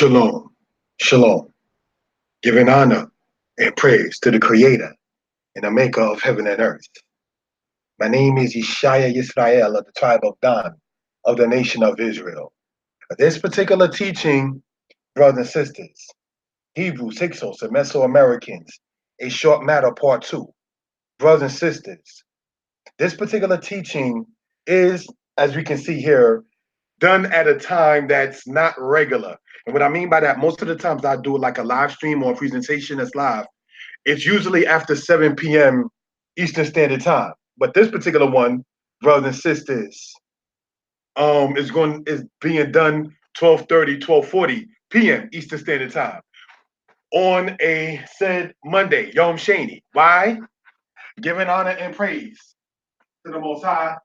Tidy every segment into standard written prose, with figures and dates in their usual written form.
Shalom, shalom, giving honor and praise to the Creator and the Maker of heaven and earth. My name is Yeshaya Yisrael of the tribe of Dan of the nation of Israel. This particular teaching, brothers and sisters, Hebrews, Hyksos and Meso-Americans, a short matter part 2. Brothers and sisters, this particular teaching is, as we can see here, done at a time that's not regular. And what I mean by that, most of the times I do like a live stream or a presentation that's live. It's usually after 7 p.m. Eastern Standard Time. But this particular one, brothers and sisters, is being done 12:30, 12:40 p.m. Eastern Standard Time on a said Monday, Yom Shani. Why? Giving honor and praise to the Most High.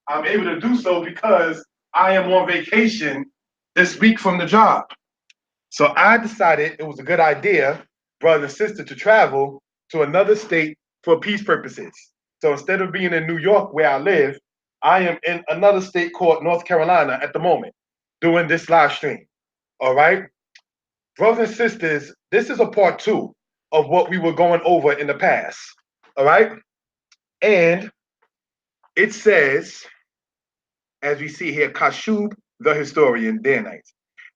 I'm able to do so because I am on vacation this week from the job. So I decided it was a good idea, brother and sister, to travel to another state for peace purposes. So instead of being in New York where I live, I am in another state called North Carolina at the moment, doing this live stream. All right. Brothers and sisters, this is a part 2 of what we were going over in the past. All right. And it says, as we see here, Kashub, the historian, Danite,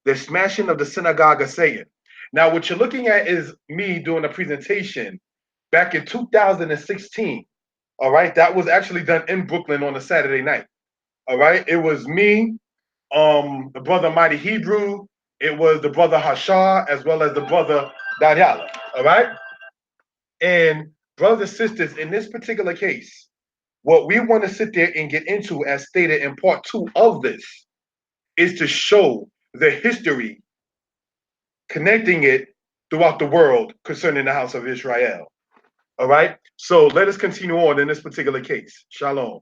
the smashing of the synagogue of Satan. Now, what you're looking at is me doing a presentation back in 2016. All right, that was actually done in Brooklyn on a Saturday night. All right, it was me, the brother Mighty Hebrew, it was the brother Hashar, as well as the brother Daniela. All right, and brothers and sisters, in this particular case, what we want to sit there and get into, as stated in part 2 of this, is to show the history, connecting it throughout the world concerning the house of Israel. All right, so let us continue on in this particular case. Shalom.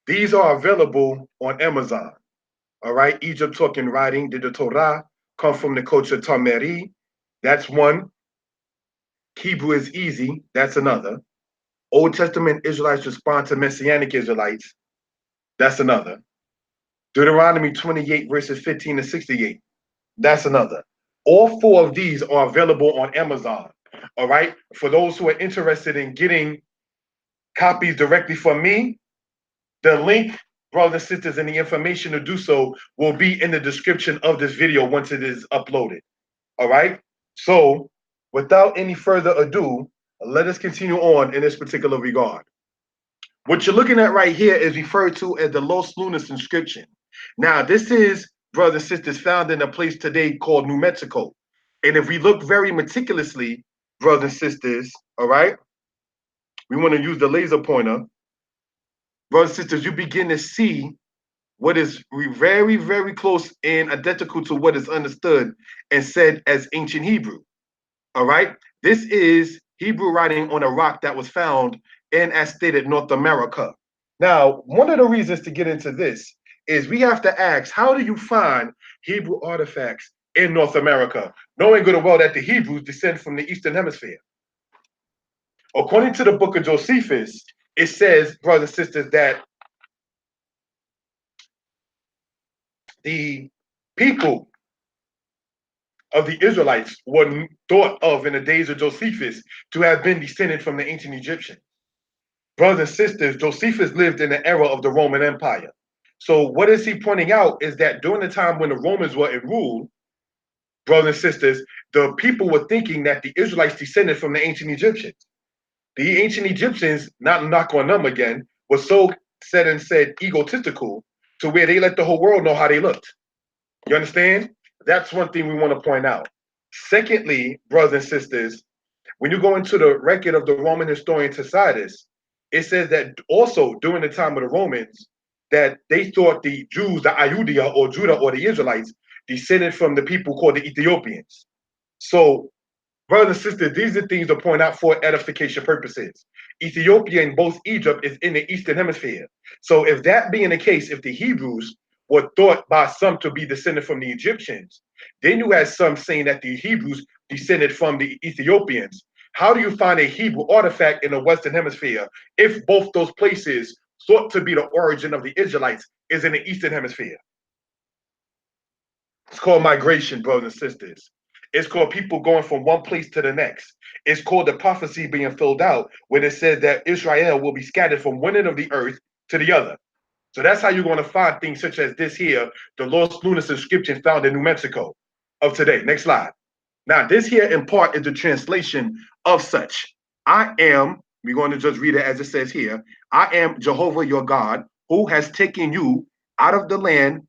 These are available on Amazon. All right, Egypt Talking Writing, did the Torah come from the culture Tameri? That's one. Hebrew is easy. That's another. Old Testament Israelites respond to Messianic Israelites. That's another. Deuteronomy 28 verses 15 to 68. That's another. All 4 of these are available on Amazon. All right. For those who are interested in getting copies directly from me, the link, brothers and sisters, and the information to do so will be in the description of this video once it is uploaded. All right. So without any further ado, let us continue on in this particular regard. What you're looking at right here is referred to as the Los Lunas inscription. Now, this is, brothers and sisters, found in a place today called New Mexico. And if we look very meticulously, brothers and sisters, all right, we want to use the laser pointer. Brothers and sisters, you begin to see what is very, very close and identical to what is understood and said as ancient Hebrew. All right, this is Hebrew writing on a rock that was found in, as stated, North America. Now, one of the reasons to get into this is we have to ask, how do you find Hebrew artifacts in North America, knowing good and well that the Hebrews descend from the Eastern Hemisphere? According to the book of Josephus, it says, brothers and sisters, that the people of the Israelites were thought of in the days of Josephus to have been descended from the ancient Egyptians. Brothers and sisters, Josephus lived in the era of the Roman Empire. So what is he pointing out is that during the time when the Romans were in rule, brothers and sisters, the people were thinking that the Israelites descended from the ancient Egyptians. The ancient Egyptians, not knock on them again, were so said egotistical to where they let the whole world know how they looked. You understand? That's one thing we want to point out. Secondly, brothers and sisters, when you go into the record of the Roman historian Tacitus, it says that also during the time of the Romans, that they thought the Jews, the Ayudia or Judah or the Israelites, descended from the people called the Ethiopians. So, brothers and sisters, these are things to point out for edification purposes. Ethiopia in both Egypt is in the Eastern Hemisphere. So if that being the case, if the Hebrews were thought by some to be descended from the Egyptians, then you had some saying that the Hebrews descended from the Ethiopians. How do you find a Hebrew artifact in the Western Hemisphere if both those places thought to be the origin of the Israelites is in the Eastern Hemisphere? called migration, brothers and sisters. It's called people going from one place to the next. It's called the prophecy being filled out, when it says that Israel will be scattered from one end of the earth to the other. So that's how you're going to find things such as this here, the Los Lunas inscription found in New Mexico of today. Next slide. Now, this here in part is the translation of such. I am, we're going to just read it as it says here. I am Jehovah your God, who has taken you out of the land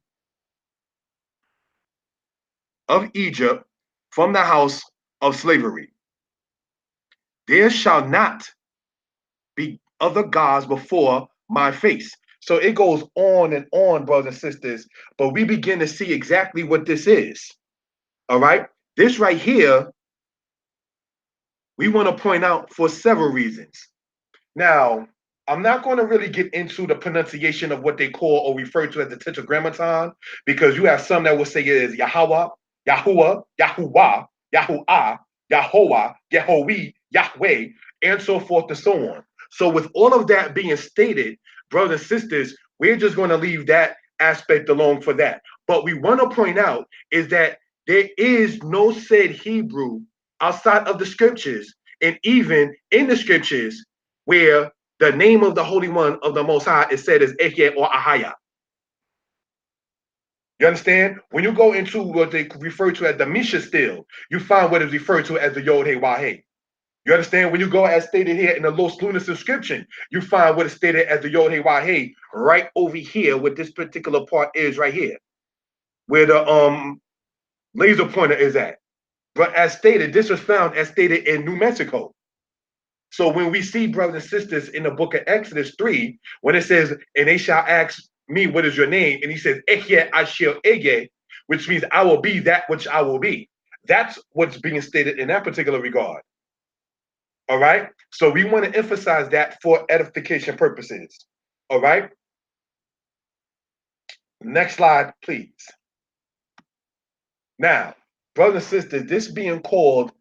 of Egypt from the house of slavery. There shall not be other gods before my face. So it goes on, brothers and sisters, but we begin to see exactly what this is. All right. This right here, we want to point out for several reasons. Now, I'm not going to really get into the pronunciation of what they call or refer to as the tetragrammaton, because you have some that will say it is Yahweh, Yahuwah, Yahuwah, Yahuwah, Yahweh, Yehowi, Yahweh, and so forth and so on. So with all of that being stated, brothers and sisters, we're just going to leave that aspect alone for that. But we want to point out is that there is no said Hebrew outside of the scriptures, and even in the scriptures where the name of the Holy One of the Most High is said as Eke or Ahaya. You understand? When you go into what they refer to as the Misha still, you find what is referred to as the Yod He Wah He. You understand? When you go as stated here in the Los Lunas inscription, you find what is stated as the Yod He Wah He right over here, what this particular part is right here, where the laser pointer is at. But as stated, this was found as stated in New Mexico. So when we see brothers and sisters in the book of Exodus 3, when it says, and they shall ask me, what is your name? And he says, Eke Ashir Ege, which means I will be that which I will be. That's what's being stated in that particular regard. All right. So we want to emphasize that for edification purposes. All right. Next slide, please. Now, brothers and sisters, this being called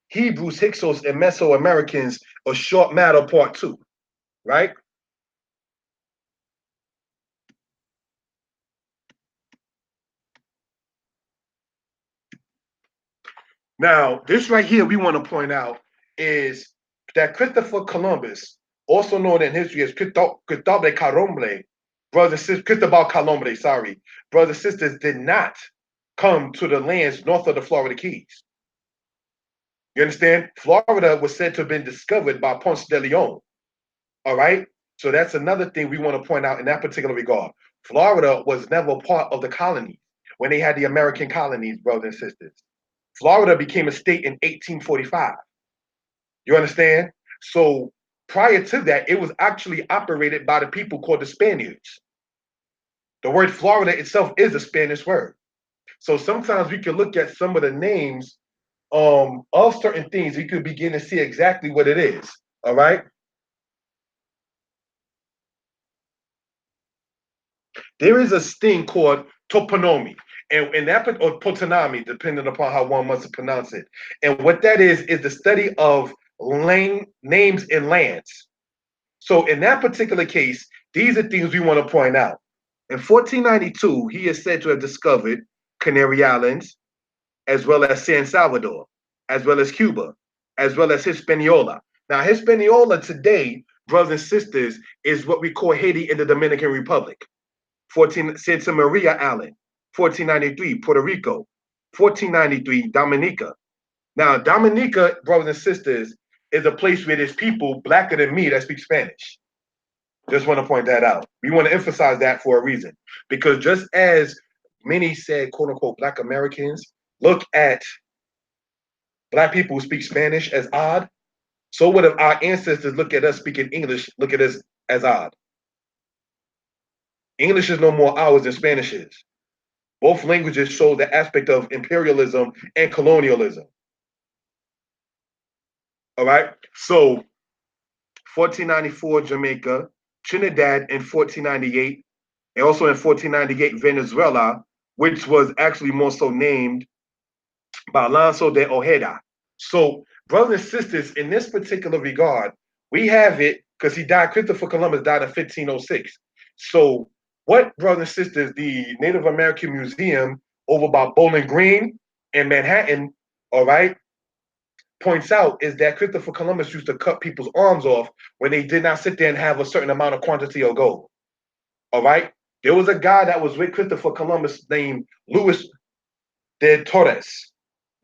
Hebrews, Hyksos, and Meso-Americans, a short matter part 2, right? Now, this right here we want to point out is that Christopher Columbus, also known in history as Cristobal Colombo, brothers and sisters, Cristobal Colombo, sorry, brothers and sisters, did not come to the lands north of the Florida Keys. You understand? Florida was said to have been discovered by Ponce de Leon. All right? So that's another thing we want to point out in that particular regard. Florida was never part of the colonies when they had the American colonies, brothers and sisters. Florida became a state in 1845. You understand? So prior to that, it was actually operated by the people called the Spaniards. The word Florida itself is a Spanish word. So sometimes we can look at some of the names of certain things. You could begin to see exactly what it is. All right. There is a thing called toponymy, and that or potonami, depending upon how one wants to pronounce it. And what that is the study of names and lands. So in that particular case, these are things we want to point out. In 1492, he is said to have discovered Canary Islands, as well as San Salvador, as well as Cuba, as well as Hispaniola. Now, Hispaniola today, brothers and sisters, is what we call Haiti and the Dominican Republic. Santa Maria Island, 1493, Puerto Rico, 1493, Dominica. Now, Dominica, brothers and sisters, is a place where there's people blacker than me that speak Spanish. Just want to point that out. We want to emphasize that for a reason. Because just as many said, quote unquote, Black Americans look at Black people who speak Spanish as odd, so would if our ancestors look at us speaking English, look at us as odd. English is no more ours than Spanish is. Both languages show the aspect of imperialism and colonialism. All right. So 1494, Jamaica, Trinidad in 1498, and also in 1498, Venezuela, which was actually more so named by Alonso de Ojeda. So, brothers and sisters, in this particular regard, we have it because he died, Christopher Columbus died in 1506. So, what, brothers and sisters, the Native American Museum over by Bowling Green in Manhattan, all right, points out is that Christopher Columbus used to cut people's arms off when they did not sit there and have a certain amount of quantity of gold. All right. There was a guy that was with Christopher Columbus named Louis de Torres.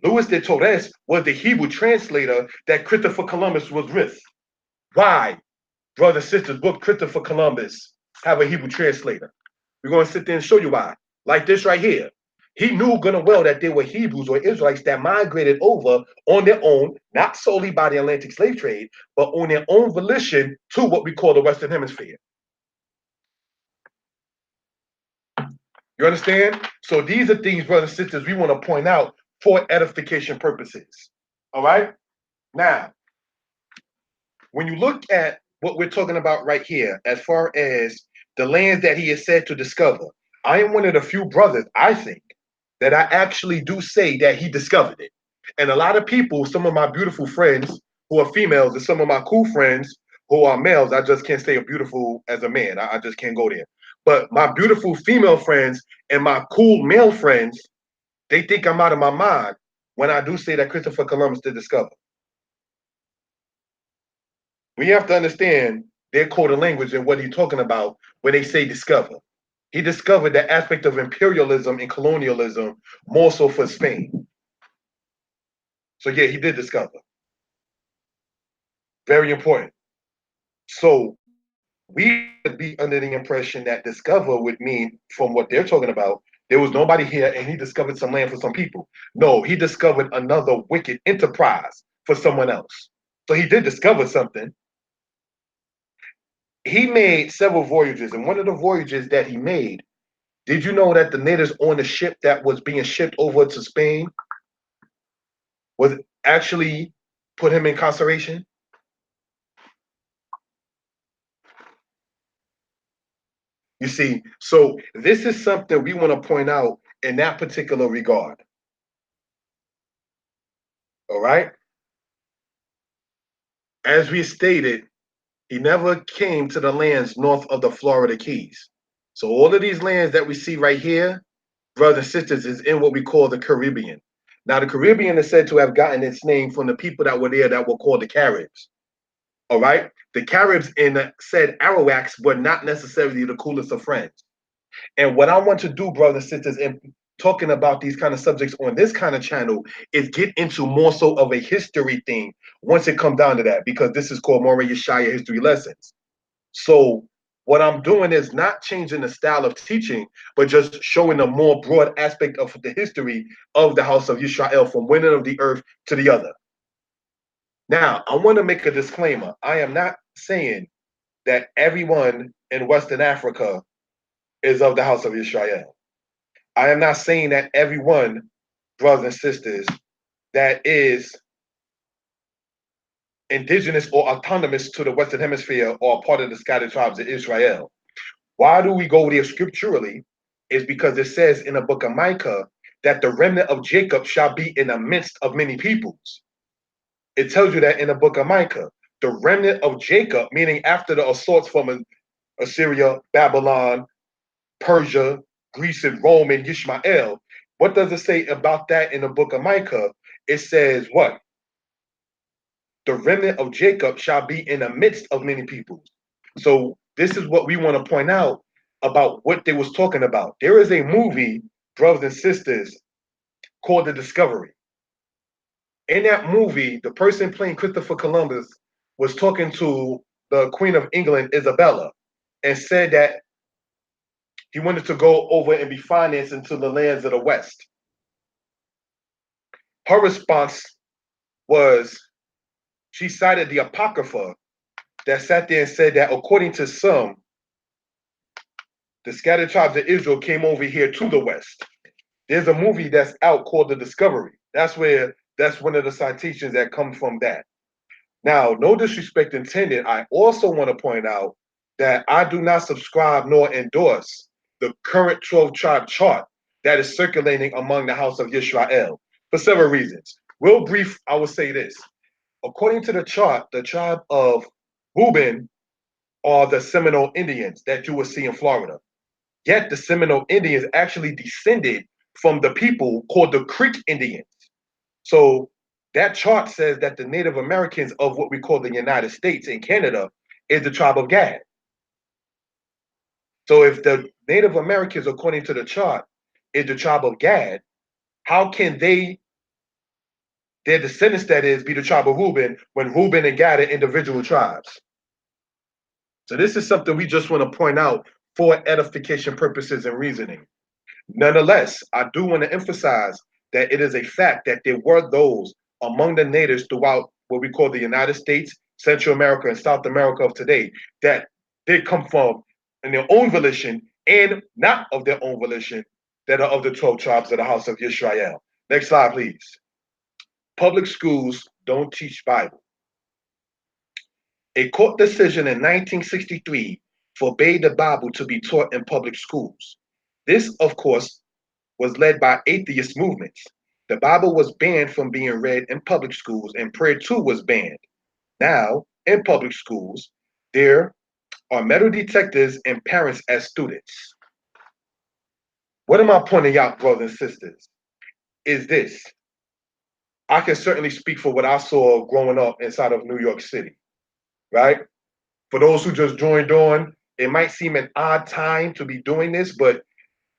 Louis de Torres was the Hebrew translator that Christopher Columbus was with. Why, brothers and sisters, would Christopher Columbus have a Hebrew translator? We're going to sit there and show you why. Like this right here. He knew good and well that there were Hebrews or Israelites that migrated over on their own, not solely by the Atlantic slave trade, but on their own volition to what we call the Western Hemisphere. You understand? So these are things, brothers and sisters, we want to point out for edification purposes. All right? Now, when you look at what we're talking about right here, as far as the lands that he is said to discover, I am one of the few brothers, I think, that I actually do say that he discovered it. And a lot of people, some of my beautiful friends who are females, and some of my cool friends who are males, I just can't say beautiful as a man. I just can't go there. But my beautiful female friends and my cool male friends, they think I'm out of my mind when I do say that Christopher Columbus did discover. We have to understand their code of language and what he's talking about when they say discover. He discovered the aspect of imperialism and colonialism more so for Spain. So yeah, he did discover. Very important. So we would be under the impression that discover would mean, from what they're talking about, there was nobody here and he discovered some land for some people. No, he discovered another wicked enterprise for someone else. So he did discover something. He made several voyages, and one of the voyages that he made, did you know that the natives on the ship that was being shipped over to Spain was actually put him in incarceration? You see, so this is something we want to point out in that particular regard. All right. As we stated, he never came to the lands north of the Florida Keys. So all of these lands that we see right here, brothers and sisters, is in what we call the Caribbean. Now, the Caribbean is said to have gotten its name from the people that were there that were called the Caribs. All right. The Caribs in said Arawaks were not necessarily the coolest of friends. And what I want to do, brothers and sisters, in talking about these kind of subjects on this kind of channel, is get into more so of a history thing once it comes down to that, because this is called Moreh Yeshaya History Lessons. So what I'm doing is not changing the style of teaching, but just showing a more broad aspect of the history of the house of Israel from one end of the earth to the other. Now, I want to make a disclaimer. I am not saying that everyone in Western Africa is of the house of Israel. I am not saying that everyone, brothers and sisters, that is indigenous or autonomous to the Western Hemisphere or part of the scattered tribes of Israel. Why do we go there scripturally? Is because it says in the book of Micah that the remnant of Jacob shall be in the midst of many peoples. It tells you that in the book of Micah. The remnant of Jacob, meaning after the assaults from Assyria, Babylon, Persia, Greece, and Rome, and Ishmael. What does it say about that in the book of Micah? It says what? The remnant of Jacob shall be in the midst of many peoples. So this is what we want to point out about what they was talking about. There is a movie, brothers and sisters, called The Discovery. In that movie, the person playing Christopher Columbus was talking to the Queen of England, Isabella, and said that he wanted to go over and be financed into the lands of the West. Her response was she cited the Apocrypha that sat there and said that according to some, the scattered tribes of Israel came over here to the West. There's a movie that's out called The Discovery. That's one of the citations that comes from that. Now, no disrespect intended, I also want to point out that I do not subscribe nor endorse the current 12 tribe chart that is circulating among the house of Israel for several reasons. Real brief, I will say this. According to the chart, the tribe of Reuben are the Seminole Indians that you will see in Florida. Yet the Seminole Indians actually descended from the people called the Creek Indians. So that chart says that the Native Americans of what we call the United States and Canada is the tribe of Gad. So if the Native Americans, according to the chart, is the tribe of Gad, how can their descendants, that is, be the tribe of Reuben when Reuben and Gad are individual tribes? So this is something we just want to point out for edification purposes and reasoning. Nonetheless, I do want to emphasize that it is a fact that there were those among the natives throughout what we call the United States, Central America, and South America of today that did come from in their own volition and not of their own volition that are of the 12 tribes of the house of Israel. Next slide, please. Public schools don't teach Bible. A court decision in 1963 forbade the Bible to be taught in public schools. This, of course, was led by atheist movements. The Bible was banned from being read in public schools, and prayer too was banned. Now, in public schools, there are metal detectors and parents as students. What am I pointing out, brothers and sisters? Is this. I can certainly speak for what I saw growing up inside of New York City, right? For those who just joined on, it might seem an odd time to be doing this, but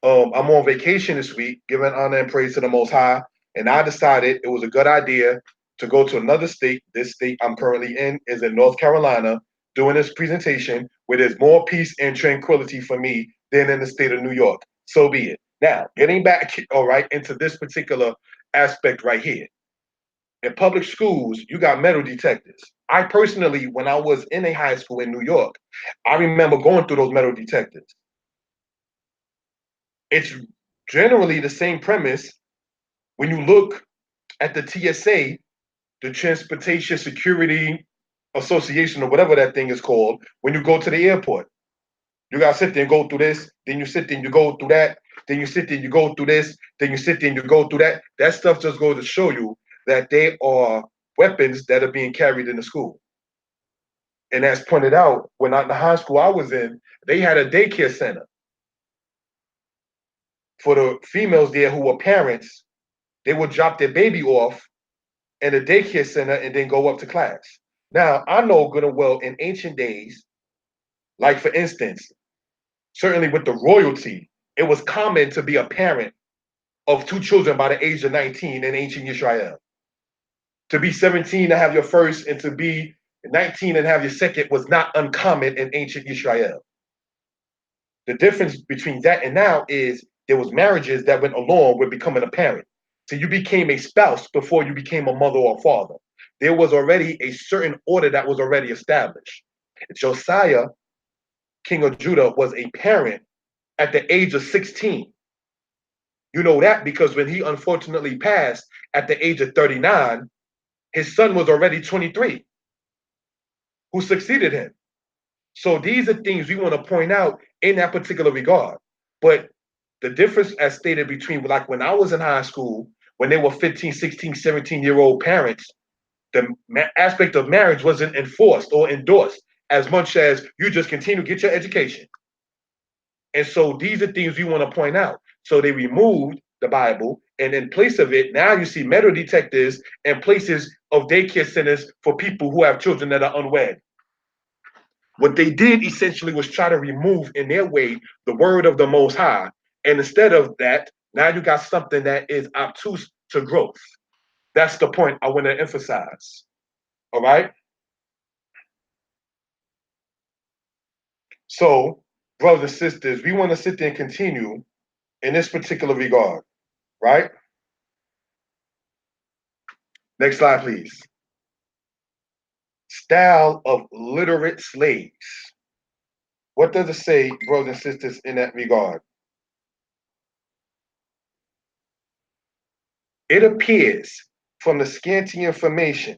I'm on vacation this week, giving honor and praise to the Most High, and I decided it was a good idea to go to another state. This state I'm currently in is in North Carolina, doing this presentation where there's more peace and tranquility for me than in the state of New York. So be it. Now, getting back, all right, into this particular aspect right here. In public schools, you got metal detectors. I personally, when I was in a high school in New York, I remember going through those metal detectors. It's generally the same premise when you look at the TSA, the Transportation Security Association, or whatever that thing is called, when you go to the airport. You gotta sit there and go through this, then you sit there and you go through that, then you sit there and you go through this, then you sit there and you go through that. That stuff just goes to show you that they are weapons that are being carried in the school. And as pointed out, when the high school I was in, they had a daycare center for the females there who were parents. They would drop their baby off in a daycare center and then go up to class. Now, I know good and well in ancient days, like for instance, certainly with the royalty, it was common to be a parent of two children by the age of 19 in ancient Israel. To be 17 to have your first and to be 19 and have your second was not uncommon in ancient Israel. The difference between that and now is there was marriages that went along with becoming a parent. So you became a spouse before you became a mother or a father. There was already a certain order that was already established. Josiah, king of Judah, was a parent at the age of 16. You know that because when he unfortunately passed at the age of 39, his son was already 23, who succeeded him. So these are things we want to point out in that particular regard. But the difference, as stated, between like when I was in high school, when they were 15, 16, 17-year-old parents, the aspect of marriage wasn't enforced or endorsed as much as you just continue to get your education. And so these are things we want to point out. So they removed the Bible, and in place of it, now you see metal detectors and places of daycare centers for people who have children that are unwed. What they did essentially was try to remove in their way the word of the Most High. And instead of that, now you got something that is obtuse to growth. That's the point I want to emphasize. All right. So, brothers and sisters, we want to sit there and continue in this particular regard, right? Next slide, please. Style of literate slaves. What does it say, brothers and sisters, in that regard? It appears from the scanty information.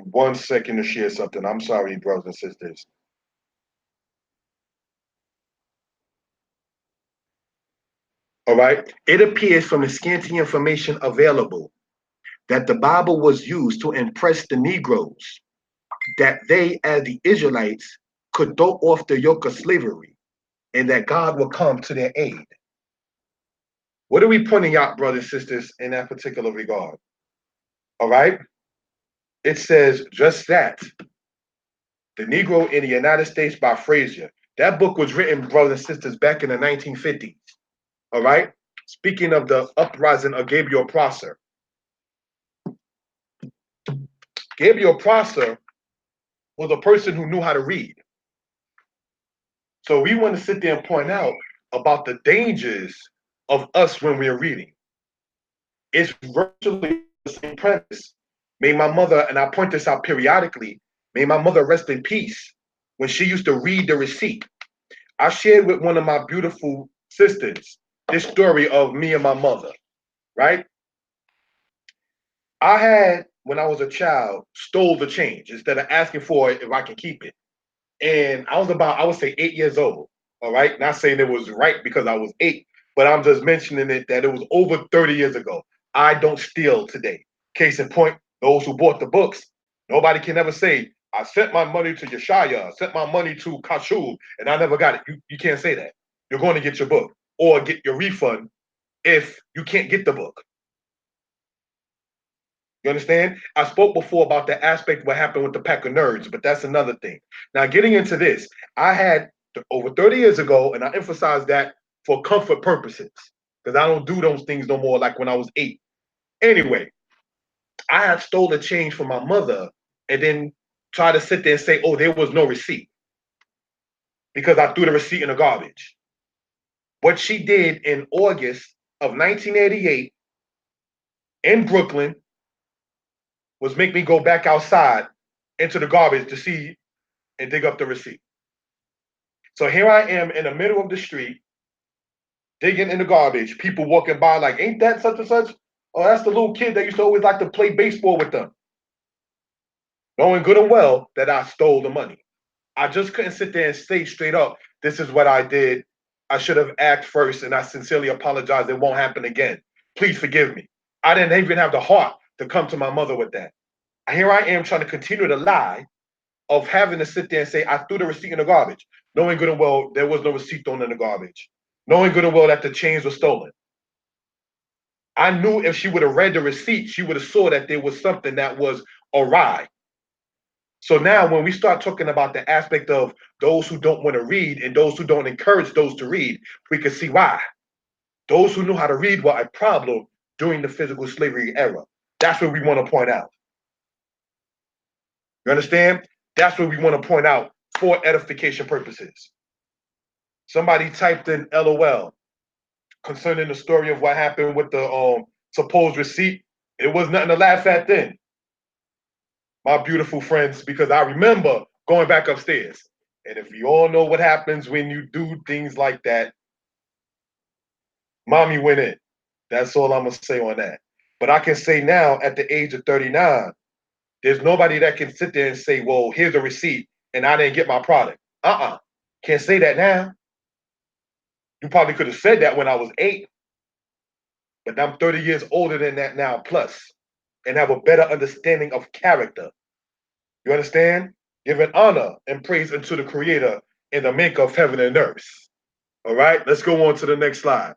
One second to share something. I'm sorry, brothers and sisters. All right. It appears from the scanty information available that the Bible was used to impress the Negroes, that they, as the Israelites, could throw off the yoke of slavery and that God will come to their aid. What are we pointing out, brothers and sisters, in that particular regard? All right? It says just that. The Negro in the United States by Frazier. That book was written, brothers and sisters, back in the 1950s. All right? Speaking of the uprising of Gabriel Prosser. Gabriel Prosser was a person who knew how to read. So we want to sit there and point out about the dangers of us when we're reading. It's virtually the same premise. May my mother, and I point this out periodically, may my mother rest in peace, when she used to read the receipt. I shared with one of my beautiful sisters this story of me and my mother, right? I had, when I was a child, stole the change instead of asking for it if I can keep it. And I was about, I would say 8 years old, all right? Not saying it was right because I was 8, but I'm just mentioning it that it was over 30 years ago. I don't steal today. Case in point, those who bought the books, nobody can ever say, I sent my money to Yeshaya, I sent my money to Kashub, and I never got it. You can't say that. You're going to get your book or get your refund if you can't get the book. You understand? I spoke before about the aspect of what happened with the pack of nerds, but that's another thing. Now, getting into this, I had over 30 years ago, and I emphasize that for comfort purposes, because I don't do those things no more like when I was 8. Anyway, I had stole a change from my mother and then try to sit there and say, oh, there was no receipt because I threw the receipt in the garbage. What she did in August of 1988 in Brooklyn was make me go back outside into the garbage to see and dig up the receipt. So here I am in the middle of the street, digging in the garbage, people walking by like, ain't that such and such? Oh, that's the little kid that used to always like to play baseball with them. Knowing good and well that I stole the money. I just couldn't sit there and say straight up, this is what I did. I should have acted first, and I sincerely apologize. It won't happen again. Please forgive me. I didn't even have the heart to come to my mother with that. Here I am trying to continue to lie of having to sit there and say, I threw the receipt in the garbage, knowing good and well there was no receipt thrown in the garbage, knowing good and well that the chains were stolen. I knew if she would have read the receipt, she would have saw that there was something that was awry. So now when we start talking about the aspect of those who don't want to read and those who don't encourage those to read, we can see why. Those who knew how to read were a problem during the physical slavery era. That's what we want to point out. You understand? That's what we want to point out for edification purposes. Somebody typed in LOL concerning the story of what happened with the supposed receipt. It was nothing to laugh at then, my beautiful friends, because I remember going back upstairs. And if you all know what happens when you do things like that, mommy went in. That's all I'm going to say on that. But I can say now, at the age of 39, there's nobody that can sit there and say, well, here's a receipt, and I didn't get my product. Can't say that now. You probably could have said that when I was 8, but I'm 30 years older than that now, plus, and have a better understanding of character. You understand? Giving honor and praise unto the Creator and the maker of heaven and earth. All right, let's go on to the next slide.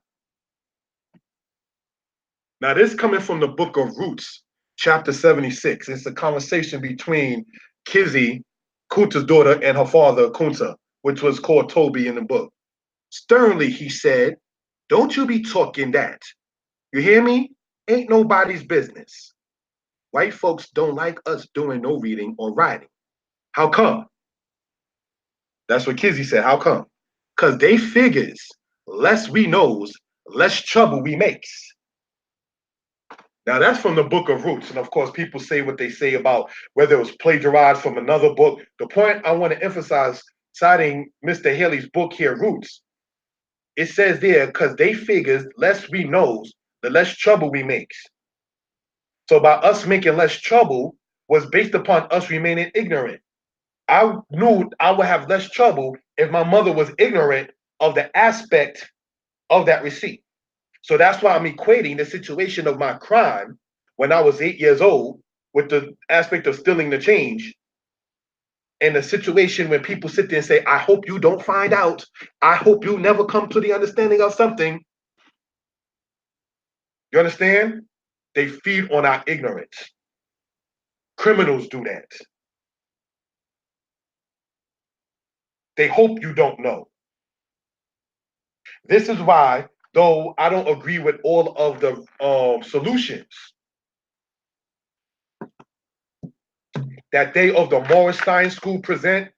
Now, this coming from the book of Roots, chapter 76. It's a conversation between Kizzy, Kunta's daughter, and her father, Kunta, which was called Toby in the book. Sternly, he said, don't you be talking that. You hear me? Ain't nobody's business. White folks don't like us doing no reading or writing. How come? That's what Kizzy said. How come? Because they figures less we knows, less trouble we makes. Now, that's from the book of Roots. And of course, people say what they say about whether it was plagiarized from another book. The point I want to emphasize, citing Mr. Haley's book here, Roots, it says there, because they figures less we knows, the less trouble we makes. So by us making less trouble was based upon us remaining ignorant. I knew I would have less trouble if my mother was ignorant of the aspect of that receipt. So that's why I'm equating the situation of my crime when I was 8 years old with the aspect of stealing the change in a situation when people sit there and say, I hope you don't find out. I hope you never come to the understanding of something. You understand? They feed on our ignorance. Criminals do that. They hope you don't know. This is why, though I don't agree with all of the solutions that they of the Morris Science School present,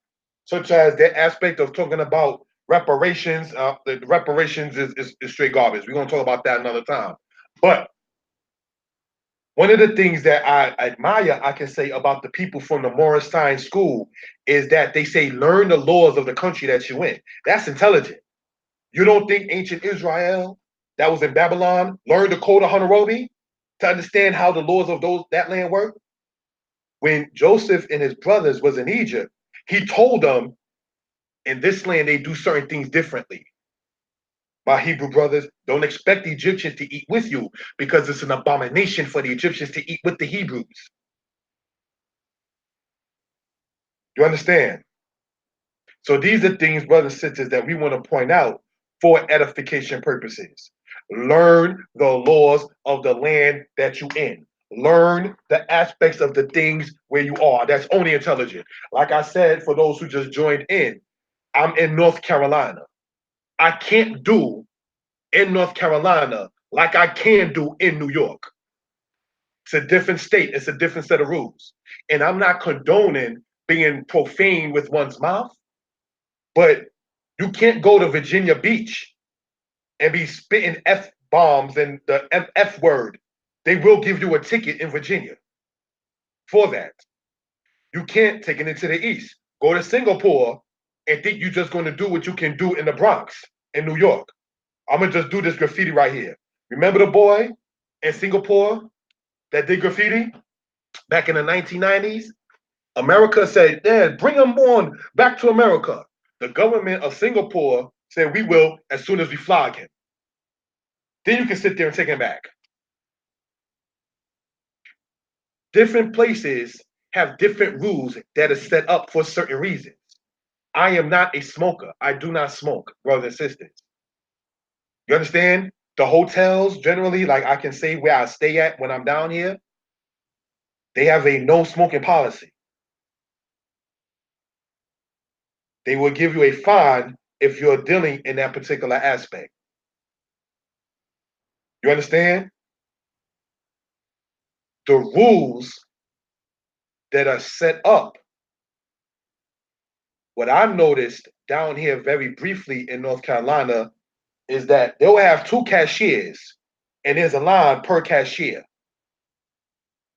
such as the aspect of talking about reparations. The reparations is straight garbage. We're going to talk about that another time. But one of the things that I admire, I can say, about the people from the Morris Science School is that they say, learn the laws of the country that you're in. That's intelligent. You don't think ancient Israel that was in Babylon learned the Code of Hammurabi to understand how the laws of that land work? When Joseph and his brothers was in Egypt, he told them, in this land, they do certain things differently. My Hebrew brothers, don't expect the Egyptians to eat with you because it's an abomination for the Egyptians to eat with the Hebrews. You understand? So these are things, brothers and sisters, that we want to point out for edification purposes. Learn the laws of the land that you're in. Learn the aspects of the things where you are. That's only intelligent. Like I said, for those who just joined in, I'm in North Carolina. I can't do in North Carolina like I can do in New York. It's a different state. It's a different set of rules. And I'm not condoning being profane with one's mouth, but you can't go to Virginia Beach and be spitting F bombs and the F word. They will give you a ticket in Virginia for that. You can't take it into the East. Go to Singapore and think you're just going to do what you can do in the Bronx, in New York. I'm going to just do this graffiti right here. Remember the boy in Singapore that did graffiti back in the 1990s? America said, Dad, bring him on back to America. The government of Singapore said, we will as soon as we flog him. Then you can sit there and take him back. Different places have different rules that are set up for certain reasons. I am not a smoker. I do not smoke, brothers and sisters. You understand? The hotels generally, like I can say where I stay at when I'm down here, they have a no smoking policy. They will give you a fine if you're dealing in that particular aspect. You understand? The rules that are set up, what I've noticed down here very briefly in North Carolina is that they'll have two cashiers and there's a line per cashier.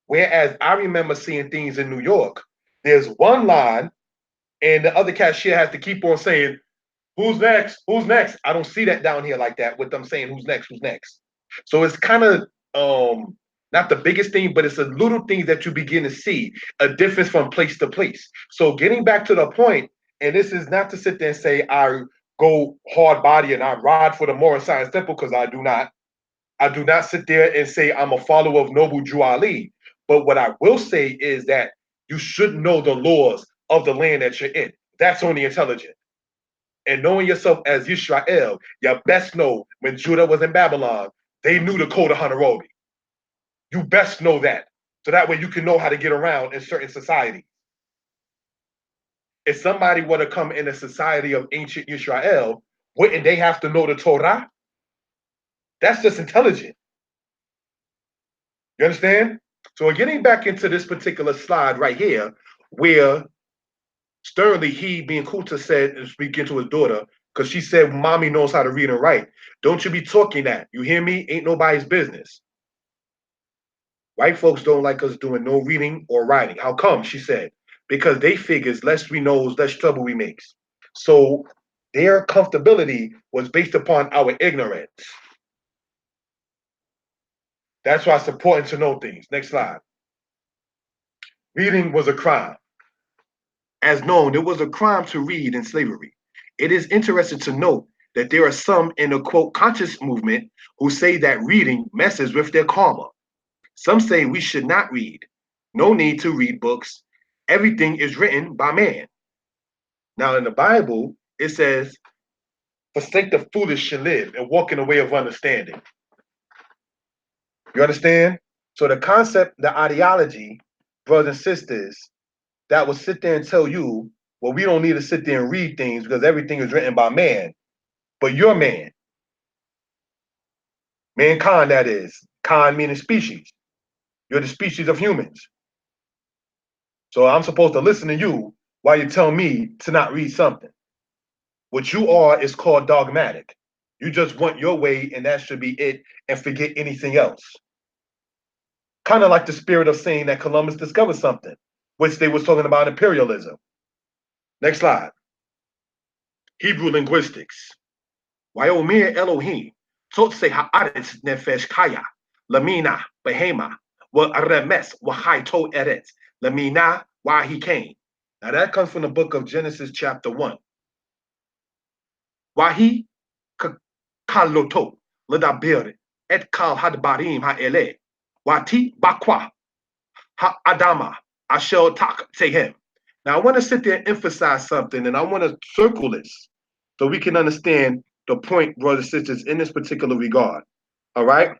Whereas I remember seeing things in New York, there's one line and the other cashier has to keep on saying, who's next? Who's next? I don't see that down here like that with them saying who's next, who's next. So it's kind of not the biggest thing, but it's a little things that you begin to see a difference from place to place. So getting back to the point, and this is not to sit there and say I go hard body and I ride for the Morris Science Temple because I do not. I do not sit there and say I'm a follower of Noble Drew Ali. But what I will say is that you should know the laws of the land that you're in. That's only intelligent. And knowing yourself as Yisrael, you best know when Judah was in Babylon, they knew the Code of Hammurabi. You best know that. So that way you can know how to get around in certain societies. If somebody were to come in a society of ancient Israel, wouldn't they have to know the Torah? That's just intelligent. You understand? So getting back into this particular slide right here, where sternly he, being Kuta, said, speaking to his daughter, because she said, Mommy knows how to read and write. Don't you be talking that. You hear me? Ain't nobody's business. White folks don't like us doing no reading or writing. How come? She said, because they figures less we knows, less trouble we makes. So their comfortability was based upon our ignorance. That's why it's important to know things. Next slide. Reading was a crime. As known, it was a crime to read in slavery. It is interesting to note that there are some in the quote conscious movement who say that reading messes with their karma. Some say we should not read. No need to read books. Everything is written by man. Now in the Bible, it says, forsake the foolish shall live and walk in the way of understanding. You understand? So the concept, the ideology, brothers and sisters, that will sit there and tell you, well, we don't need to sit there and read things because everything is written by man. But you're man. Mankind, that is. Kind meaning species. You're the species of humans. So I'm supposed to listen to you while you tell me to not read something. What you are is called dogmatic. You just want your way, and that should be it, and forget anything else. Kind of like the spirit of saying that Columbus discovered something, which they was talking about imperialism. Next slide. Hebrew linguistics. Wyomir Elohim, Totse ha'aretz nefesh kaya, lamina behema, wa remes wa to eretz, lamina why he came. Now that comes from the book of Genesis chapter 1. Wahi kaloto ledabir et kal hadbarim ha'ele, wati bakwa ha'adama ashel tak tehem. Now I want to sit there and emphasize something, and I want to circle this so we can understand the point, brothers and sisters, in this particular regard. All right?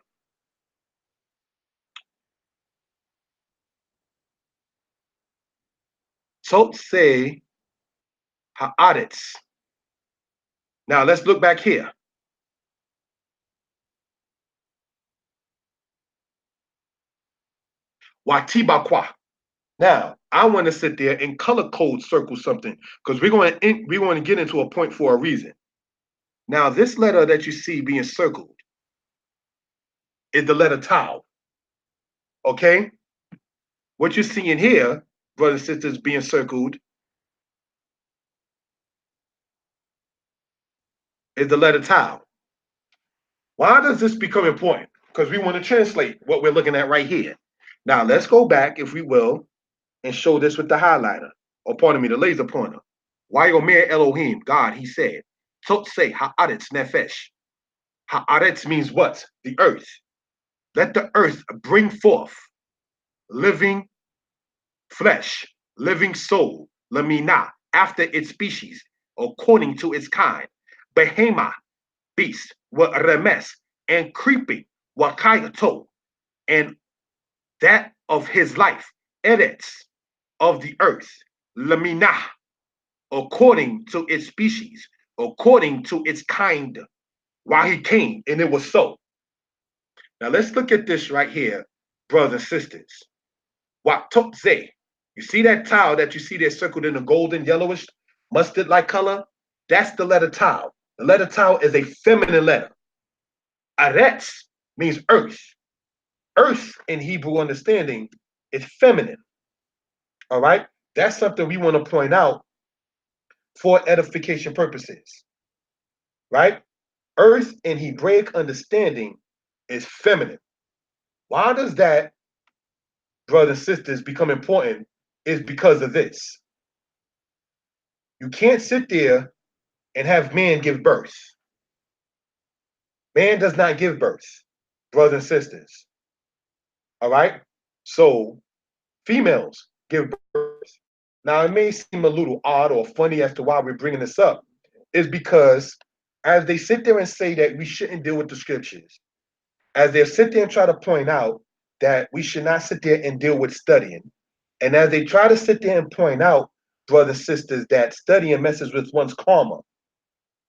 So say ha'aretz. Now let's look back here. Watibakwa. Now I want to sit there and color code circle something because we're going to get into a point for a reason. Now this letter that you see being circled is the letter tau. Okay? What you're seeing here, brothers and sisters, being circled is the letter tau. Why does this become important? Because we want to translate what we're looking at right here. Now let's go back, if we will, and show this with the highlighter, or pardon me, the laser pointer. Wayomer Elohim, God, he said, Totse ha'aretz nefesh. Ha'aretz means what? The earth. Let the earth bring forth living flesh, living soul, lamina, after its species, according to its kind. Behema, beast, wa remes, and creeping, wa kayato, and that of his life, eretz, of the earth, lamina, according to its species, according to its kind, while he came, and it was so. Now let's look at this right here, brothers and sisters. Watotze. You see that tau that you see there circled in a golden, yellowish, mustard-like color? That's the letter tau. The letter tau is a feminine letter. Aretz means earth. Earth in Hebrew understanding is feminine. All right? That's something we want to point out for edification purposes. Right? Earth in Hebraic understanding is feminine. Why does that, brothers and sisters, become important? Is because of this. You can't sit there and have man give birth. Man does not give birth, brothers and sisters. All right? So females give birth. Now, it may seem a little odd or funny as to why we're bringing this up, is because as they sit there and say that we shouldn't deal with the scriptures, as they sit there and try to point out that we should not sit there and deal with studying, and as they try to sit there and point out, brothers and sisters, that studying messes with one's karma,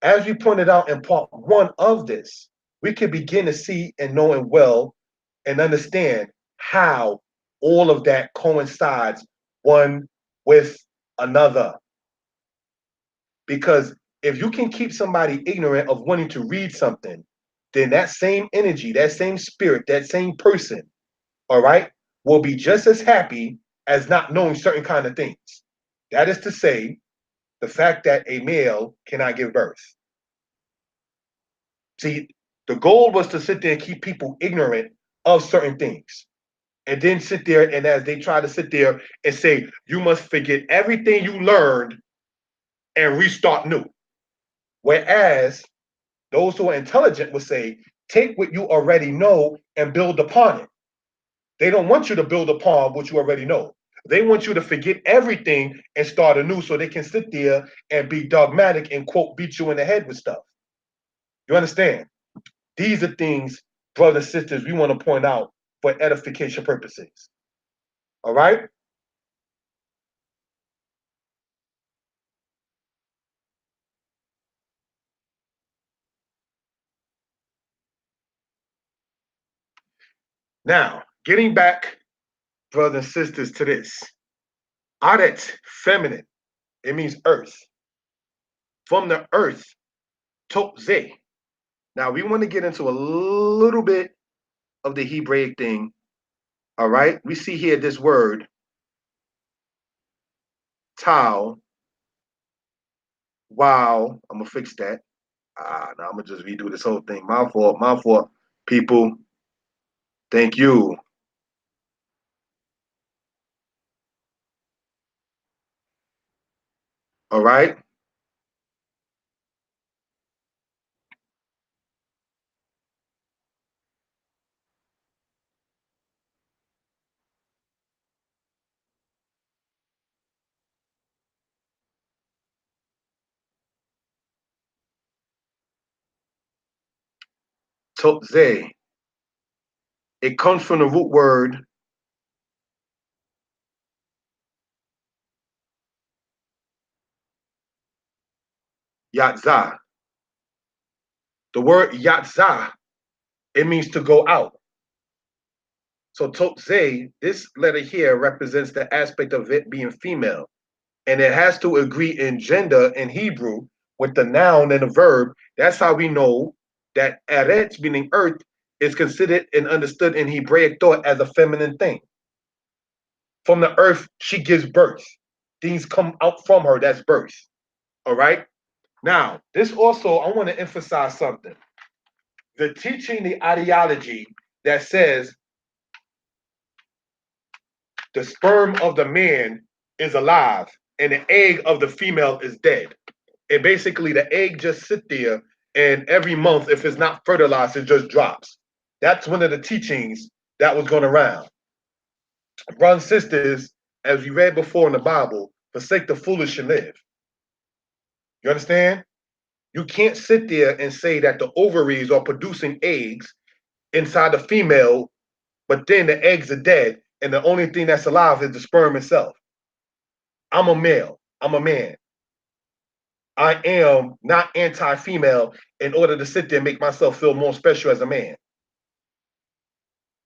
as we pointed out in part one of this, we can begin to see and know and well and understand how all of that coincides one with another. Because if you can keep somebody ignorant of wanting to read something, then that same energy, that same spirit, that same person, all right, will be just as happy as not knowing certain kind of things. That is to say, the fact that a male cannot give birth. See, the goal was to sit there and keep people ignorant of certain things. And then sit there and as they try to sit there and say, you must forget everything you learned and restart new. Whereas those who are intelligent would say, take what you already know and build upon it. They don't want you to build upon what you already know. They want you to forget everything and start anew so they can sit there and be dogmatic and, quote, beat you in the head with stuff. You understand? These are things, brothers and sisters, we want to point out for edification purposes. All right? Now, getting back, brothers and sisters, to this. Aret, feminine, it means earth. From the earth, totze. Now, we want to get into a little bit of the Hebraic thing. All right? We see here this word, tau. Wow. I'm going to fix that. Now I'm going to just redo this whole thing. My fault, my fault. People, thank you. All right? Totze. It comes from the root word yatzah. The word yatzah, it means to go out. So totze, this letter here represents the aspect of it being female. And it has to agree in gender in Hebrew with the noun and the verb. That's how we know that eretz, meaning earth, is considered and understood in Hebraic thought as a feminine thing. From the earth, she gives birth. Things come out from her, that's birth. All right? Now, this also, I want to emphasize something. The teaching, the ideology that says the sperm of the man is alive and the egg of the female is dead. And basically, the egg just sit there, and every month, if it's not fertilized, it just drops. That's one of the teachings that was going around. Brothers and sisters, as we read before in the Bible, forsake the foolish and live. You understand? You can't sit there and say that the ovaries are producing eggs inside the female, but then the eggs are dead, and the only thing that's alive is the sperm itself. I'm a male. I'm a man. I am not anti-female in order to sit there and make myself feel more special as a man.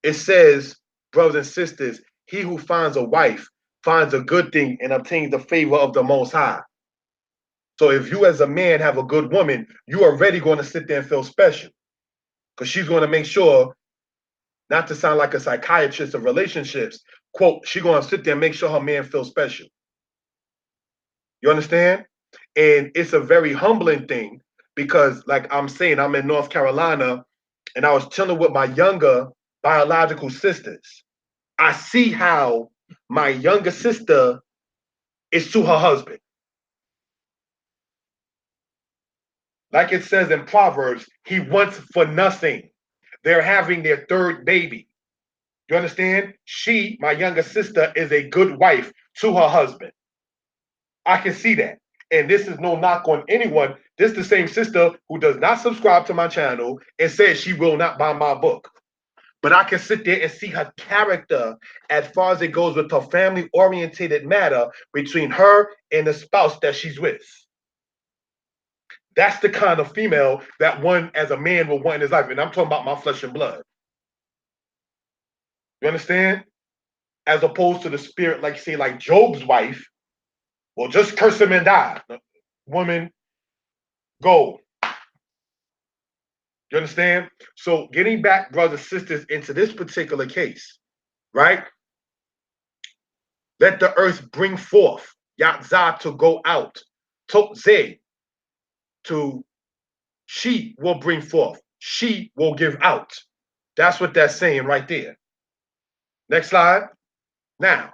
It says, brothers and sisters, he who finds a wife finds a good thing and obtains the favor of the Most High. So if you as a man have a good woman, you are already going to sit there and feel special because she's going to make sure, not to sound like a psychiatrist of relationships, quote, she's going to sit there and make sure her man feels special. You understand? And it's a very humbling thing because, like I'm saying, I'm in North Carolina and I was chilling with my younger biological sisters. I see how my younger sister is to her husband. Like it says in Proverbs, he wants for nothing. They're having their third baby. You understand? She, my younger sister, is a good wife to her husband. I can see that. And this is no knock on anyone. This is the same sister who does not subscribe to my channel and says she will not buy my book. But I can sit there and see her character as far as it goes with her family orientated matter between her and the spouse that she's with. That's the kind of female that one as a man will want in his life. And I'm talking about my flesh and blood. You understand? As opposed to the spirit, like say, like Job's wife, well, just curse him and die. Woman, go. You understand? So getting back, brothers and sisters, into this particular case, right? Let the earth bring forth, Yatzah, to go out. Totze, to she will bring forth. She will give out. That's what that's saying right there. Next slide. Now,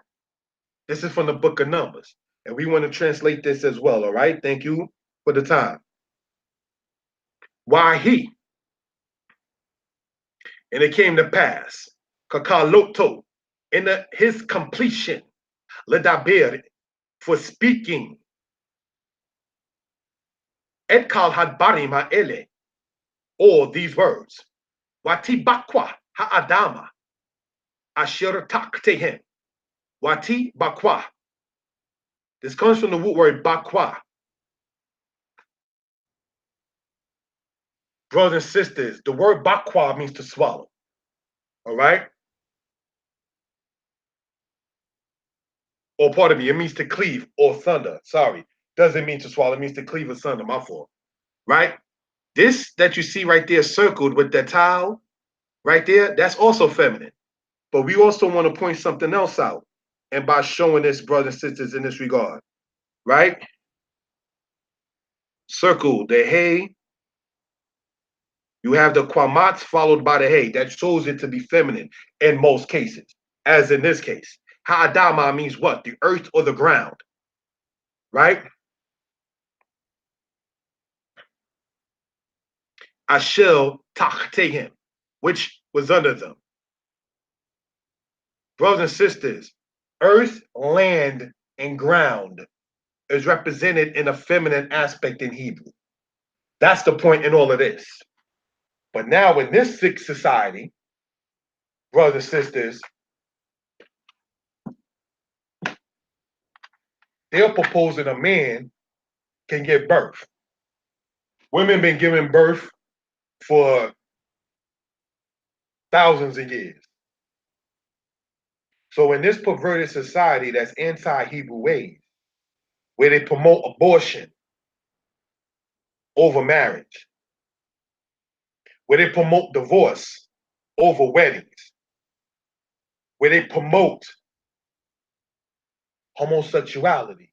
this is from the book of Numbers, and we want to translate this as well, all right? Thank you for the time. Why he? And it came to pass, Kakaloto, in his completion, ledaber, for speaking. Et kal hadbarim ha'ele, or these words. Wati bakwa ha'adama, asher taktehem. Wati bakwa. This comes from the root word bakwa. Brothers and sisters, the word bakwa means to swallow. All right? Or pardon me, it means to cleave or thunder. Sorry. Doesn't mean to swallow, it means to cleave or thunder. My fault. Right? This that you see right there circled with that towel right there, that's also feminine. But we also want to point something else out. And by showing this, brothers and sisters, in this regard, right? Circle the hey. You have the quamats followed by the hey. That shows it to be feminine in most cases, as in this case. Ha'adama means what? The earth or the ground, right? Ashel tachtehim, which was under them. Brothers and sisters, earth, land, and ground is represented in a feminine aspect in Hebrew. That's the point in all of this. But now in this sick society, brothers and sisters, they're proposing a man can give birth. Women been giving birth for thousands of years. So in this perverted society that's anti-Hebrew ways, where they promote abortion over marriage, where they promote divorce over weddings, where they promote homosexuality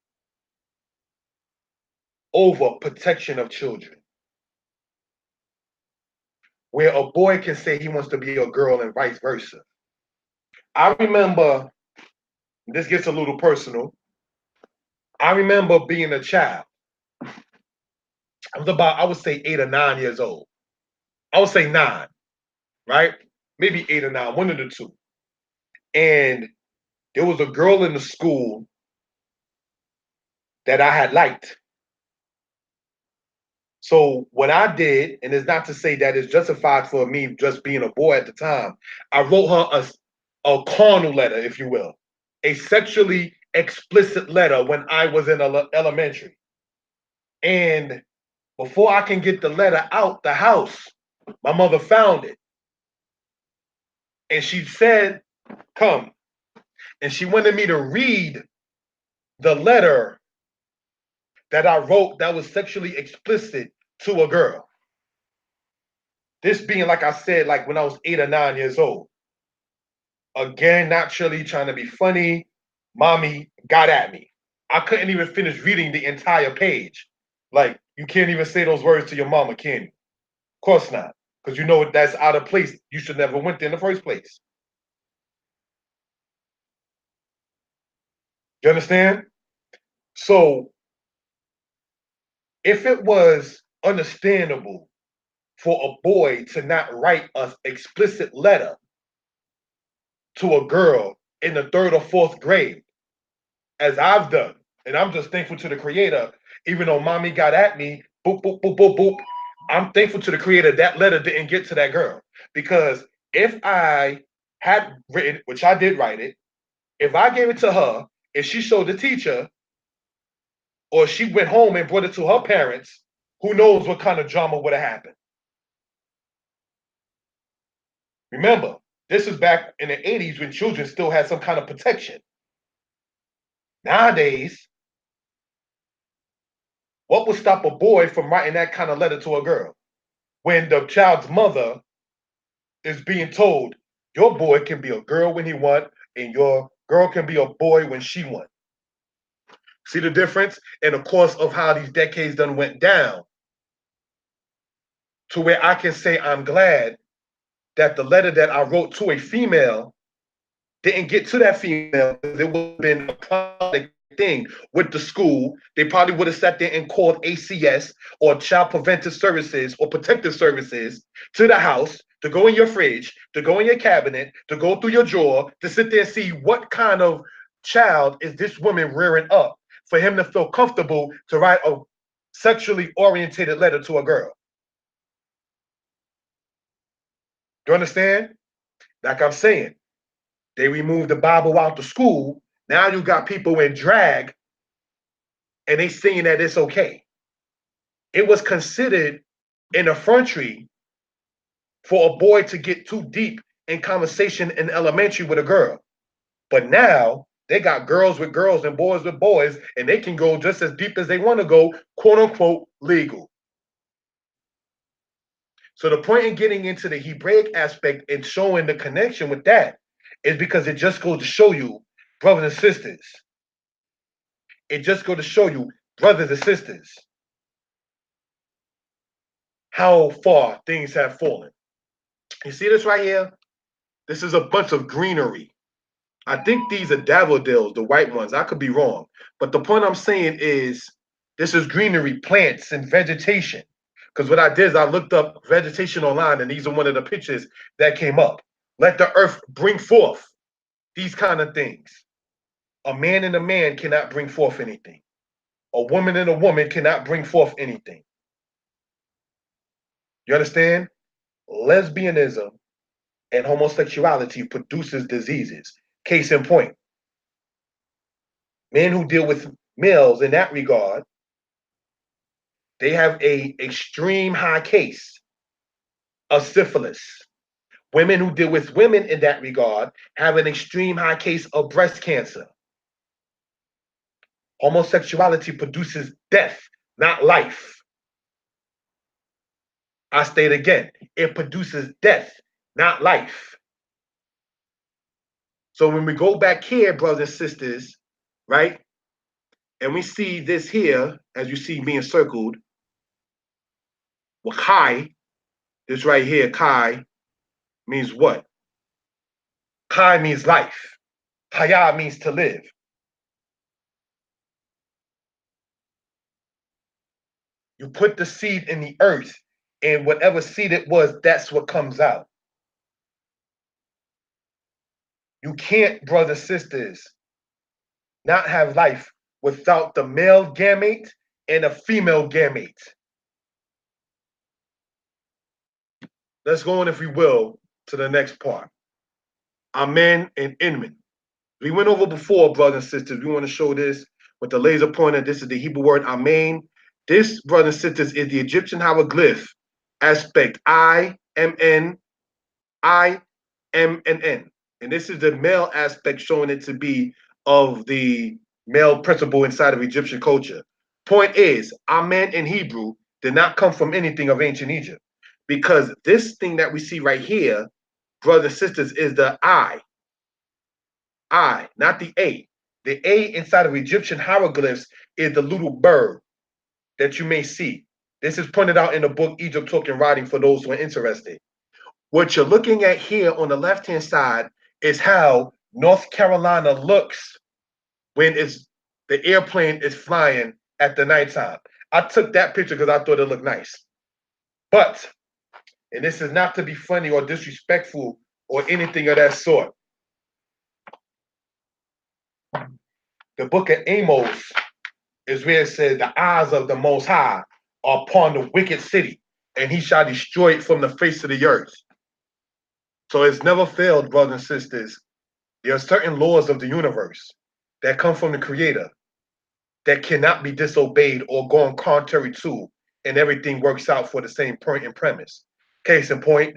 over protection of children, where a boy can say he wants to be a girl and vice versa. I remember, this gets a little personal, I remember being a child. I was about, I would say 8 or 9 years old. I would say 9, right? Maybe 8 or 9, one of the two. And there was a girl in the school that I had liked. So what I did, and it's not to say that it's justified for me just being a boy at the time, I wrote her a carnal letter, if you will, a sexually explicit letter when I was in elementary. And before I can get the letter out the house, my mother found it. And she said, come. And she wanted me to read the letter that I wrote that was sexually explicit to a girl. This being, like I said, like when I was 8 or 9 years old. Again, naturally trying to be funny, mommy got at me. I couldn't even finish reading the entire page. Like, you can't even say those words to your mama, can you? Of course not, because you know that's out of place. You should never went there in the first place. You understand? So, if it was understandable for a boy to not write an explicit letter to a girl in the 3rd or 4th grade, as I've done, and I'm just thankful to the Creator, even though mommy got at me, boop, boop, boop, boop, boop, I'm thankful to the Creator that letter didn't get to that girl. Because if I had written, which I did write it, if I gave it to her, if she showed the teacher, or she went home and brought it to her parents, who knows what kind of drama would have happened. Remember, this is back in the 80s when children still had some kind of protection. Nowadays, what would stop a boy from writing that kind of letter to a girl when the child's mother is being told, your boy can be a girl when he wants, and your girl can be a boy when she wants? See the difference in the course of how these decades done went down, to where I can say I'm glad that the letter that I wrote to a female didn't get to that female. It would have been a product thing with the school. They probably would have sat there and called ACS or Child Preventive Services or Protective Services to the house to go in your fridge, to go in your cabinet, to go through your drawer, to sit there and see what kind of child is this woman rearing up for him to feel comfortable to write a sexually orientated letter to a girl? Do you understand? Like I'm saying, they removed the Bible out the school. Now you got people in drag and they saying that it's okay. It was considered an effrontery for a boy to get too deep in conversation in elementary with a girl. But now they got girls with girls and boys with boys, and they can go just as deep as they want to go, quote unquote, legal. So the point in getting into the Hebraic aspect and showing the connection with that is because it just goes to show you, brothers and sisters, it just goes to show you, brothers and sisters, how far things have fallen. You see this right here? This is a bunch of greenery. I think these are daffodils, the white ones. I could be wrong. But the point I'm saying is this is greenery, plants, and vegetation. Because what I did is I looked up vegetation online, and these are one of the pictures that came up. Let the earth bring forth these kind of things. A man and a man cannot bring forth anything. A woman and a woman cannot bring forth anything. You understand? Lesbianism and homosexuality produces diseases. Case in point, men who deal with males in that regard, they have a extreme high case of syphilis. Women who deal with women in that regard have an extreme high case of breast cancer. Homosexuality produces death, not life. I state again, it produces death, not life. So when we go back here, brothers and sisters, right, and we see this here, as you see being circled, well, Kai, this right here, Kai, means what? Kai means life. Haya means to live. You put the seed in the earth, and whatever seed it was, that's what comes out. You can't, brothers and sisters, not have life without the male gamete and the female gamete. Let's go on, if we will, to the next part. Amen and Inman. We went over before, brothers and sisters. We want to show this with the laser pointer. This is the Hebrew word Amen. This, brothers and sisters, is the Egyptian hieroglyph aspect I-M-N, I-M-N-N. And this is the male aspect, showing it to be of the male principle inside of Egyptian culture. Point is, Amen in Hebrew did not come from anything of ancient Egypt, because this thing that we see right here, brothers and sisters, is the I, not the A. The A inside of Egyptian hieroglyphs is the little bird that you may see. This is pointed out in the book Egypt Talking Writing for those who are interested. What you're looking at here on the left-hand side is how North Carolina looks when the airplane is flying at the nighttime. I took that picture because I thought it looked nice. But, and this is not to be funny or disrespectful or anything of that sort, the book of Amos is where it says the eyes of the Most High are upon the wicked city, and he shall destroy it from the face of the earth. So it's never failed, brothers and sisters. There are certain laws of the universe that come from the Creator that cannot be disobeyed or gone contrary to, and everything works out for the same point and premise. Case in point,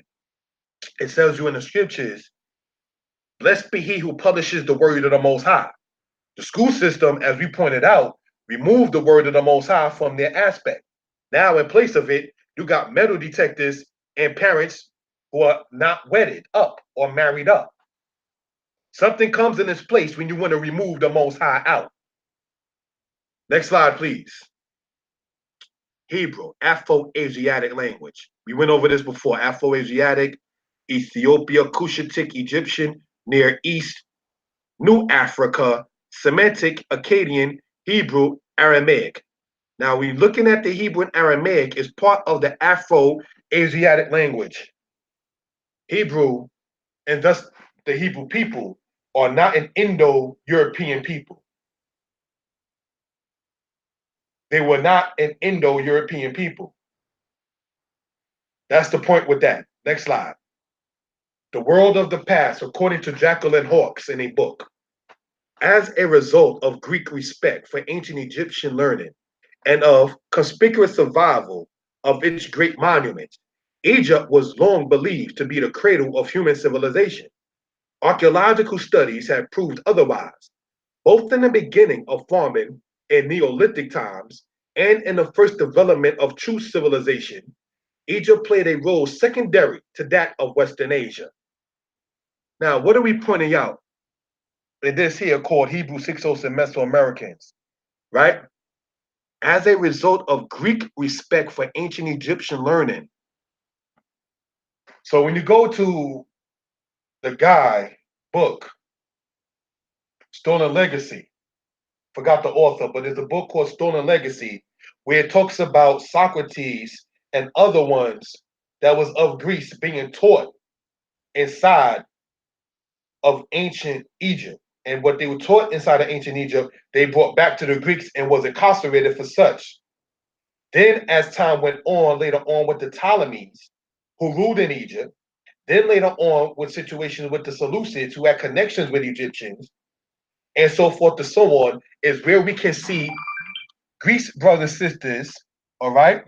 it tells you in the scriptures, blessed be he who publishes the word of the Most High. The school system, as we pointed out, removed the word of the Most High from their aspect. Now, in place of it, you got metal detectors and parents who are not wedded up or married up. Something comes in its place when you want to remove the Most High out. Next slide, please. Hebrew, Afro-Asiatic language. We went over this before. Afro-Asiatic, Ethiopia, Cushitic, Egyptian, Near East, New Africa, Semitic, Akkadian, Hebrew, Aramaic. Now, we're looking at the Hebrew and Aramaic is part of the Afro-Asiatic language. Hebrew, and thus the Hebrew people, are not an Indo-European people. They were not an Indo-European people. That's the point with that. Next slide. The world of the past, according to Jacqueline Hawkes in a book. As a result of Greek respect for ancient Egyptian learning and of conspicuous survival of its great monuments, Egypt was long believed to be the cradle of human civilization. Archaeological studies have proved otherwise, both in the beginning of farming in Neolithic times and in the first development of true civilization. Egypt played a role secondary to that of Western Asia. Now, what are we pointing out in this here called Hyksos and Meso-Americans, right? As a result of Greek respect for ancient Egyptian learning. So when you go to the guy book, Stolen Legacy, forgot the author, but there's a book called Stolen Legacy where it talks about Socrates and other ones that was of Greece being taught inside of ancient Egypt. And what they were taught inside of ancient Egypt, they brought back to the Greeks and was incarcerated for such. Then, as time went on, later on with the Ptolemies, who ruled in Egypt, then later on with situations with the Seleucids, who had connections with Egyptians, and so forth and so on, is where we can see Greece brothers and sisters, all right?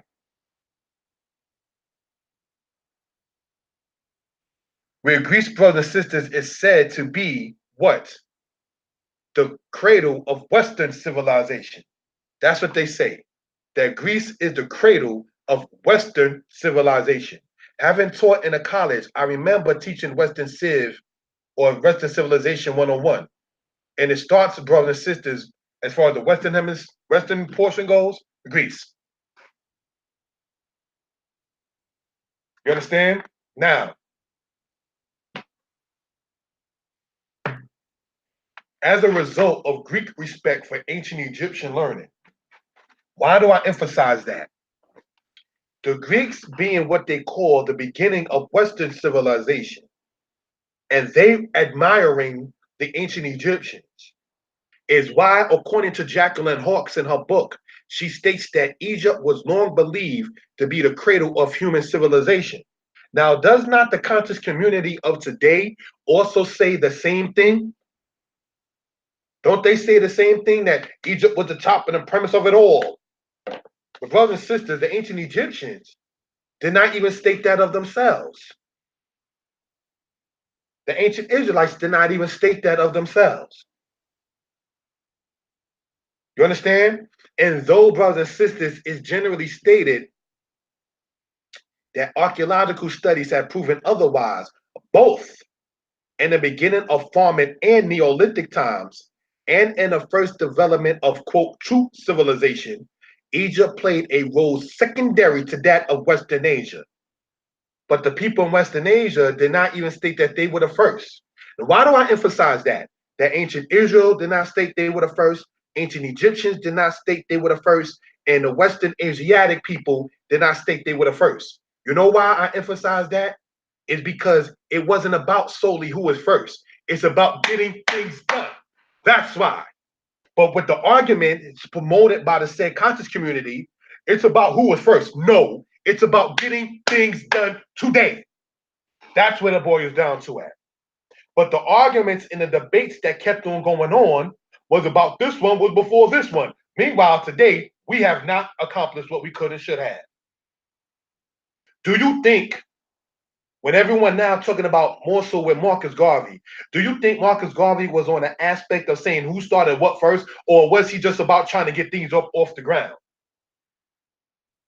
Where Greece brothers and sisters is said to be what? The cradle of Western civilization. That's what they say, that Greece is the cradle of Western civilization. Having taught in a college, I remember teaching Western Civ or Western Civilization 101. And it starts, brothers and sisters, as far as the Western portion goes, Greece. You understand? Now, as a result of Greek respect for ancient Egyptian learning, why do I emphasize that? The Greeks being what they call the beginning of Western civilization, and they admiring the ancient Egyptians, is why, according to Jacqueline Hawkes in her book, she states that Egypt was long believed to be the cradle of human civilization. Now, does not the conscious community of today also say the same thing? Don't they say the same thing, that Egypt was the top and the premise of it all? But brothers and sisters, the ancient Egyptians did not even state that of themselves. The ancient Israelites did not even state that of themselves. You understand? And though, brothers and sisters, it's generally stated that archaeological studies have proven otherwise, both in the beginning of farming and Neolithic times, and in the first development of, quote, true civilization, Egypt played a role secondary to that of Western Asia. But the people in Western Asia did not even state that they were the first. And why do I emphasize that? That ancient Israel did not state they were the first, ancient Egyptians did not state they were the first, and the Western Asiatic people did not state they were the first. You know why I emphasize that? It's because it wasn't about solely who was first. It's about getting things done. That's why. But with the argument, it's promoted by the said conscious community, it's about who was first. No, it's about getting things done today. That's where the boils down to at. But the arguments and the debates that kept on going on was about this one was before this one. Meanwhile, today, we have not accomplished what we could and should have. Do you think, when everyone now talking about more so with Marcus Garvey, do you think Marcus Garvey was on an aspect of saying who started what first, or was he just about trying to get things off the ground?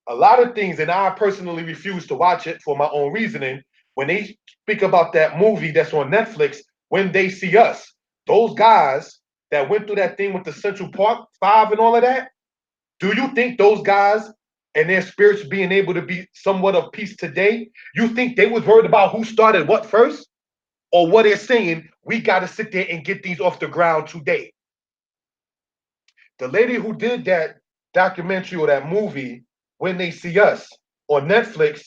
A lot of things, and I personally refuse to watch it for my own reasoning, when they speak about that movie that's on Netflix, When They See Us, those guys that went through that thing with the Central Park 5 and all of that, do you think those guys and their spirits being able to be somewhat of peace today, you think they was worried about who started what first? Or what they're saying, we got to sit there and get these off the ground today? The lady who did that documentary or that movie, When They See Us, on Netflix,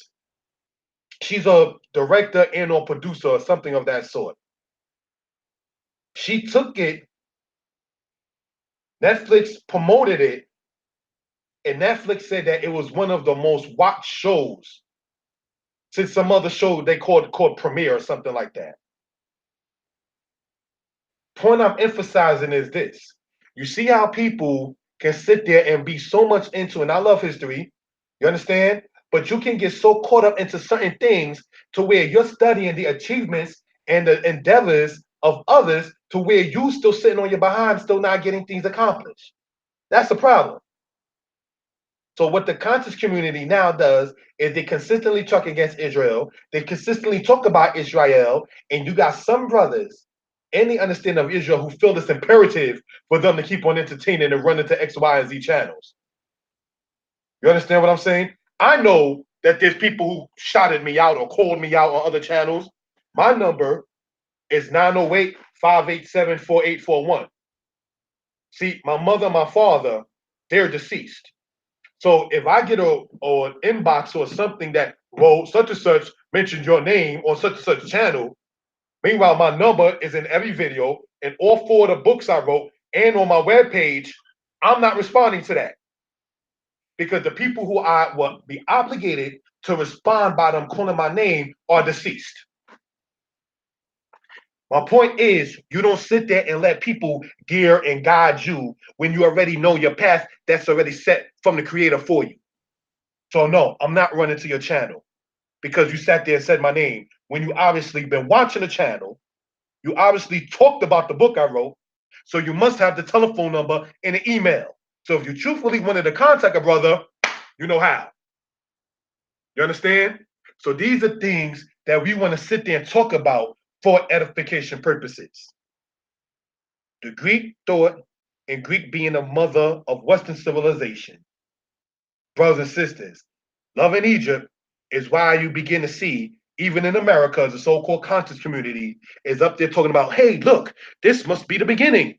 she's a director and or producer or something of that sort. She took it, Netflix promoted it, and Netflix said that it was one of the most watched shows since some other show they called Premiere or something like that. Point I'm emphasizing is this. You see how people can sit there and be so much into, and I love history, you understand? But you can get so caught up into certain things to where you're studying the achievements and the endeavors of others to where you still sitting on your behind, still not getting things accomplished. That's the problem. So what the conscious community now does is they consistently talk against Israel. They consistently talk about Israel, and you got some brothers in the understanding of Israel who feel it's imperative for them to keep on entertaining and running to X, Y, and Z channels. You understand what I'm saying? I know that there's people who shouted me out or called me out on other channels. My number is 908-587-4841. See, my mother and my father, they're deceased. So if I get an inbox or something that, well, such and such mentioned your name on such and such channel, meanwhile, my number is in every video and all 4 of the books I wrote and on my webpage, I'm not responding to that. Because the people who I will be obligated to respond by them calling my name are deceased. My point is, you don't sit there and let people gear and guide you when you already know your path that's already set from the creator for you. So no, I'm not running to your channel because you sat there and said my name when you obviously been watching the channel. You obviously talked about the book I wrote. So you must have the telephone number and the email. So if you truthfully wanted to contact a brother, you know how. You understand? So these are things that we want to sit there and talk about for edification purposes. The Greek thought, and Greek being the mother of Western civilization, brothers and sisters, love in Egypt is why you begin to see, even in America, the so-called conscious community is up there talking about, hey, look, this must be the beginning.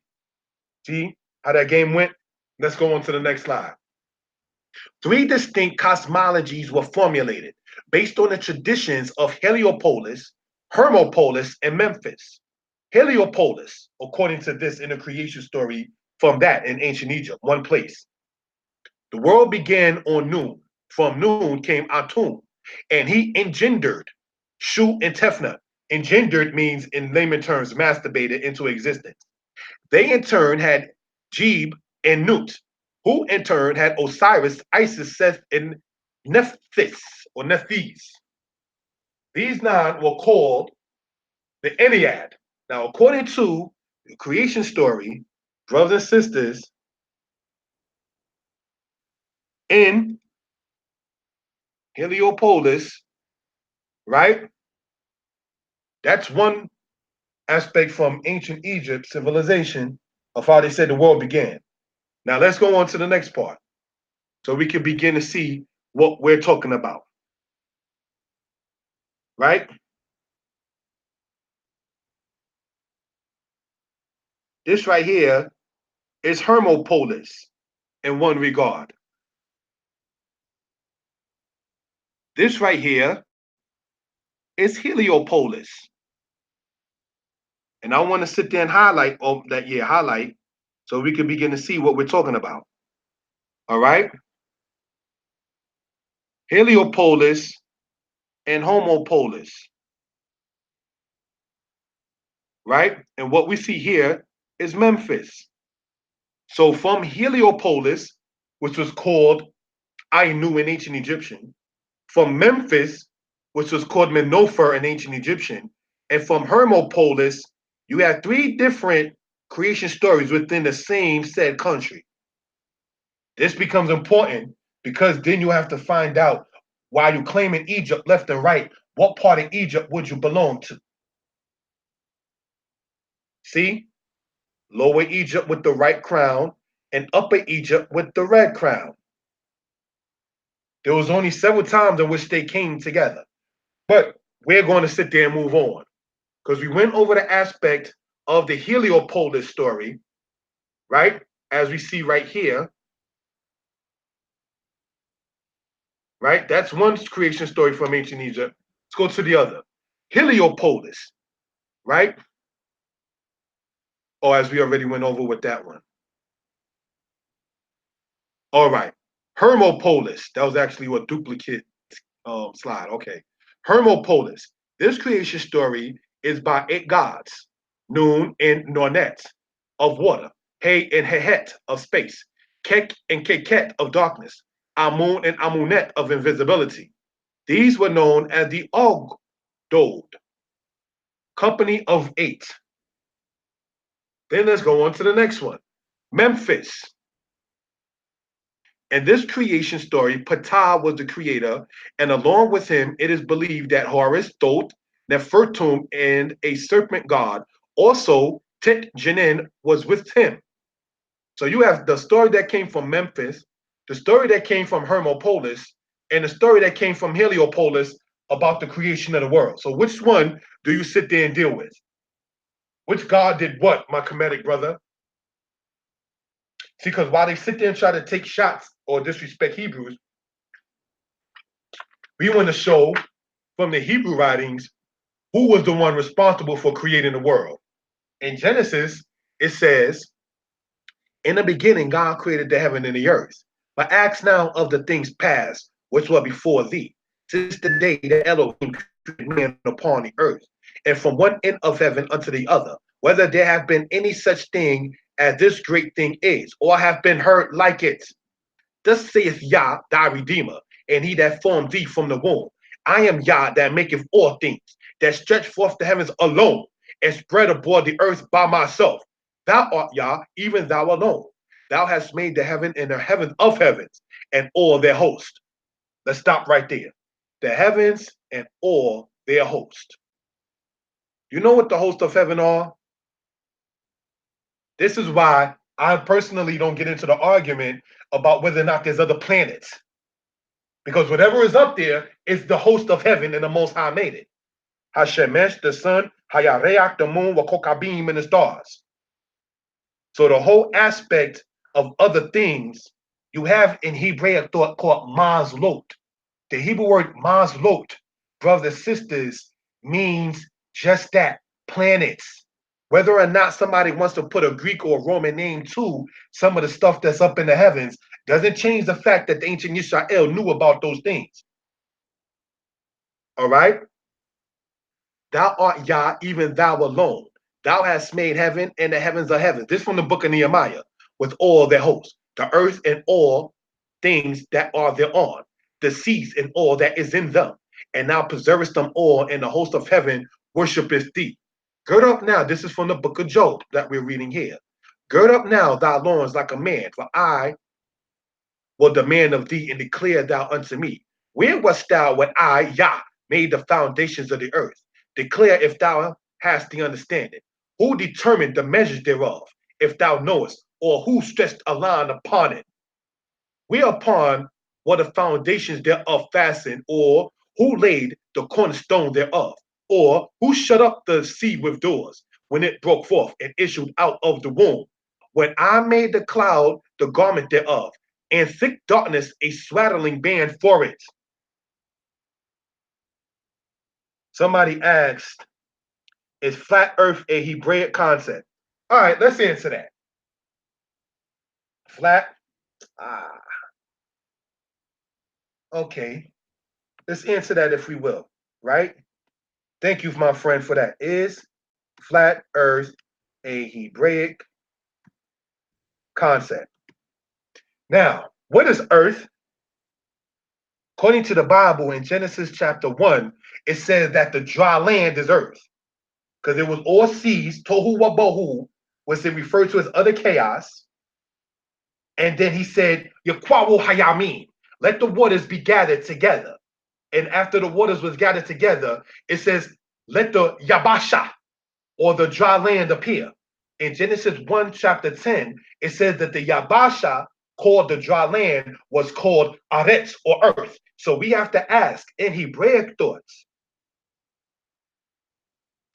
See how that game went? Let's go on to the next slide. 3 distinct cosmologies were formulated based on the traditions of Heliopolis, Hermopolis, and Memphis. Heliopolis, according to this in the creation story from that in ancient Egypt, one place. The world began on Noon. From Noon came Atum, and he engendered Shu and Tefnut. Engendered means, in layman terms, masturbated into existence. They in turn had Jeb and Nut, who in turn had Osiris, Isis, Seth, and Nephthys or Nephthys. These 9 were called the Ennead. Now, according to the creation story, brothers and sisters, in Heliopolis, right? That's one aspect from ancient Egypt civilization of how they said the world began. Now let's go on to the next part so we can begin to see what we're talking about. Right? This right here is Hermopolis in one regard. This right here is Heliopolis. And I want to sit there and highlight that, highlight, so we can begin to see what we're talking about. All right? Heliopolis and Homopolis. Right? And what we see here is Memphis. So from Heliopolis, which was called Ainu in ancient Egyptian, from Memphis, which was called Menophar in ancient Egyptian, and from Hermopolis, you have 3 different creation stories within the same said country. This becomes important because then you have to find out why you claiming Egypt left and right. What part of Egypt would you belong to? See? Lower Egypt with the right crown and Upper Egypt with the red crown. There was only several times in which they came together. But we're going to sit there and move on because we went over the aspect of the Heliopolis story, right? As we see right here, right? That's one creation story from ancient Egypt. Let's go to the other. Heliopolis, right? Or as we already went over with that one. All right. Hermopolis. That was actually a duplicate slide. Okay. Hermopolis. This creation story is by 8 gods, Nun and Nornet of water, He and Hehet of space, Kek and Keket of darkness, Amun and Amunet of invisibility. These were known as the Ogdod, company of 8. Then let's go on to the next one. Memphis. In this creation story, Ptah was the creator, and along with him, it is believed that Horus, Thoth, Nefertum, and a serpent god, also Tit Jenin, was with him. So you have the story that came from Memphis, the story that came from Hermopolis, and the story that came from Heliopolis about the creation of the world. So which one do you sit there and deal with? Which god did what, my Kemetic brother? See, because while they sit there and try to take shots or disrespect Hebrews, we want to show from the Hebrew writings who was the one responsible for creating the world. In Genesis, it says, in the beginning, God created the heaven and the earth. But ask now of the things past, which were before thee, since the day that Elohim created man upon the earth, and from one end of heaven unto the other, whether there have been any such thing as this great thing is, or have been heard like it. Thus saith Yah, thy Redeemer, and he that formed thee from the womb. I am Yah that maketh all things, that stretch forth the heavens alone, and spread abroad the earth by myself. Thou art Yah, even thou alone. Thou hast made the heaven and the heaven of heavens, and all their host. Let's stop right there. The heavens and all their host. You know what the host of heaven are? This is why I personally don't get into the argument about whether or not there's other planets. Because whatever is up there is the host of heaven, and the Most High made it. Hashemesh, the sun, Hayareach, the moon, Wakokabim, and the stars. So the whole aspect of other things you have in Hebraic thought called mazlot. The Hebrew word mazlot, brothers, sisters, means just that, planets. Whether or not somebody wants to put a Greek or Roman name to some of the stuff that's up in the heavens doesn't change the fact that the ancient Yisrael knew about those things. All right? Thou art Yah, even thou alone. Thou hast made heaven and the heavens of heavens. This from the book of Nehemiah, with all their hosts, the earth and all things that are thereon, the seas and all that is in them. And thou preservest them all, and the host of heaven worshipeth thee. Gird up now, this is from the book of Job that we're reading here. Gird up now thy loins like a man, for I will demand of thee, and declare thou unto me. Where wast thou when I, Yah, made the foundations of the earth? Declare if thou hast the understanding. Who determined the measures thereof, if thou knowest, or who stretched a line upon it? Whereupon were the foundations thereof fastened, or who laid the cornerstone thereof? Or who shut up the sea with doors when it broke forth and issued out of the womb? When I made the cloud the garment thereof, and thick darkness a swaddling band for it. Somebody asked, is flat earth a Hebraic concept? All right, let's answer that. Flat? Ah, okay. Let's answer that if we will, right? Thank you, my friend, for that. Is flat earth a Hebraic concept? Now, what is earth? According to the Bible in Genesis chapter 1, it says that the dry land is earth. Because it was all seas, tohu wabohu, was it referred to as other chaos. And then he said, Yakwawo hayamin, let the waters be gathered together. And after the waters was gathered together, it says, let the yabasha, or the dry land, appear. In Genesis 1, chapter 10, it says that the yabasha, called the dry land, was called aretz, or earth. So we have to ask, in Hebraic thoughts,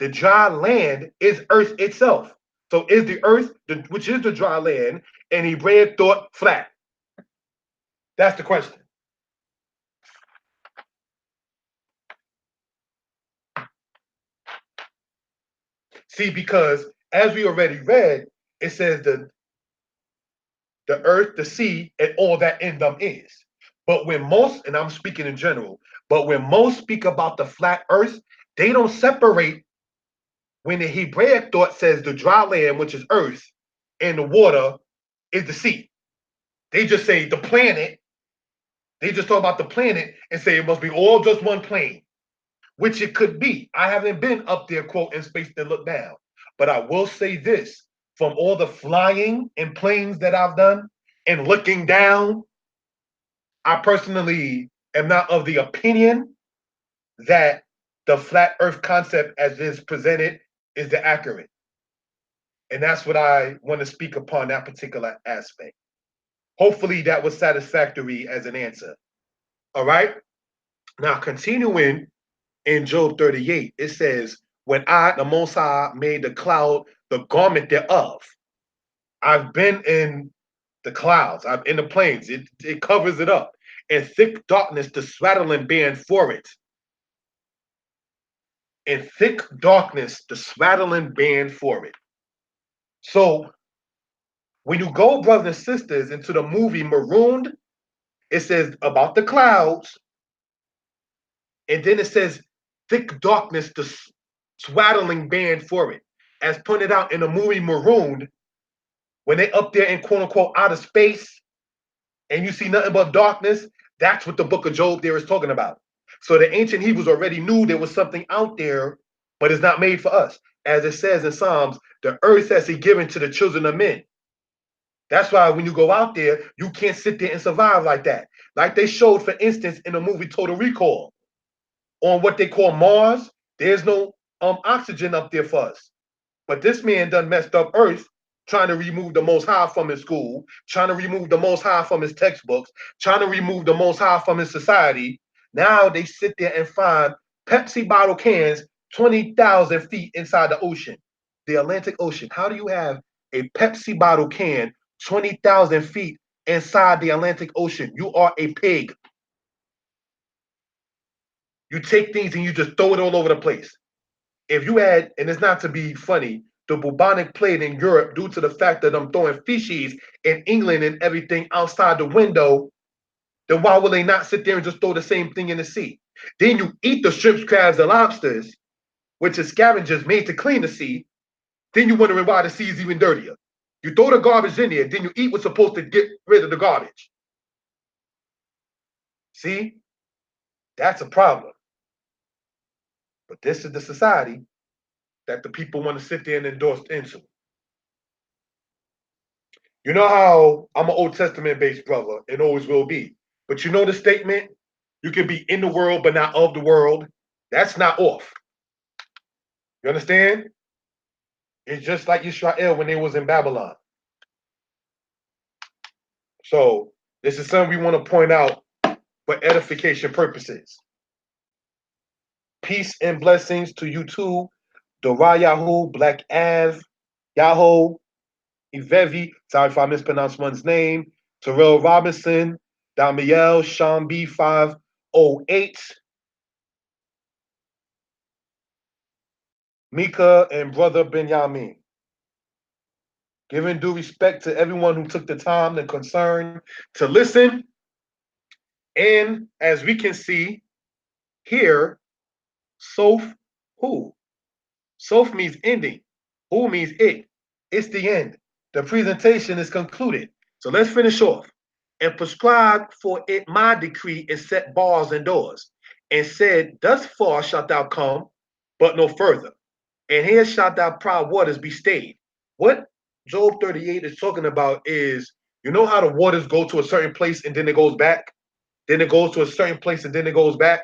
the dry land is earth itself. So is the earth, which is the dry land, in Hebraic thought, flat? That's the question. See, because as we already read, it says the earth, the sea, and all that in them is. But when most, and I'm speaking in general, but when most speak about the flat earth, they don't separate when the Hebraic thought says the dry land, which is earth, and the water is the sea. They just say the planet, they just talk about the planet and say it must be all just one plane, which it could be. I haven't been up there, quote, in space to look down. But I will say this, from all the flying in planes that I've done and looking down, I personally am not of the opinion that the flat earth concept as is presented is the accurate. And that's what I want to speak upon, that particular aspect. Hopefully that was satisfactory as an answer. All right. Now, continuing in Job 38, it says, when I, the Most High, made the cloud the garment thereof. I've been in the clouds, I'm in the plains, it covers it up. And thick darkness, the swaddling band for it. In thick darkness, the swaddling band for it. So when you go, brothers and sisters, into the movie Marooned, it says about the clouds, and then it says thick darkness, the swaddling band for it. As pointed out in the movie Marooned, when they up there in quote unquote outer space and you see nothing but darkness, that's what the book of Job there is talking about. So the ancient Hebrews already knew there was something out there, but it's not made for us. As it says in Psalms, the earth has he given to the children of men. That's why when you go out there, you can't sit there and survive like that. Like they showed, for instance, in the movie Total Recall, on what they call Mars, there's no oxygen up there for us. But this man done messed up Earth, trying to remove the Most High from his school, trying to remove the Most High from his textbooks, trying to remove the Most High from his society. Now they sit there and find Pepsi bottle cans 20,000 feet inside the ocean, the Atlantic Ocean. How do you have a Pepsi bottle can 20,000 feet inside the Atlantic Ocean? You are a pig. You take things and you just throw it all over the place. If you had, and it's not to be funny, the bubonic plague in Europe due to the fact that I'm throwing feces in England and everything outside the window, then why will they not sit there and just throw the same thing in the sea? Then you eat the shrimps, crabs, and lobsters, which is scavengers made to clean the sea. Then you're wondering why the sea is even dirtier. You throw the garbage in there, then you eat what's supposed to get rid of the garbage. See? That's a problem. But this is the society that the people want to sit there and endorse into. You know how I'm an Old Testament based brother and always will be. But you know the statement, you can be in the world but not of the world. That's not off. You understand? It's just like Israel when they was in Babylon. So this is something we want to point out for edification purposes. Peace and blessings to you too. Dorayahu, Black Av, Yahoo, Ivevi, sorry if I mispronounced one's name, Terrell Robinson, Damiel, Sean B508, Mika, and Brother Benjamin. Giving due respect to everyone who took the time and concern to listen. And as we can see here, Sof Hu. Sof means ending. Hu means it. It's the end. The presentation is concluded. So let's finish off. And prescribed for it my decree and set bars and doors, and said, thus far shalt thou come, but no further. And here shalt thou proud waters be stayed. What Job 38 is talking about is, you know how the waters go to a certain place and then it goes back? Then it goes to a certain place and then it goes back?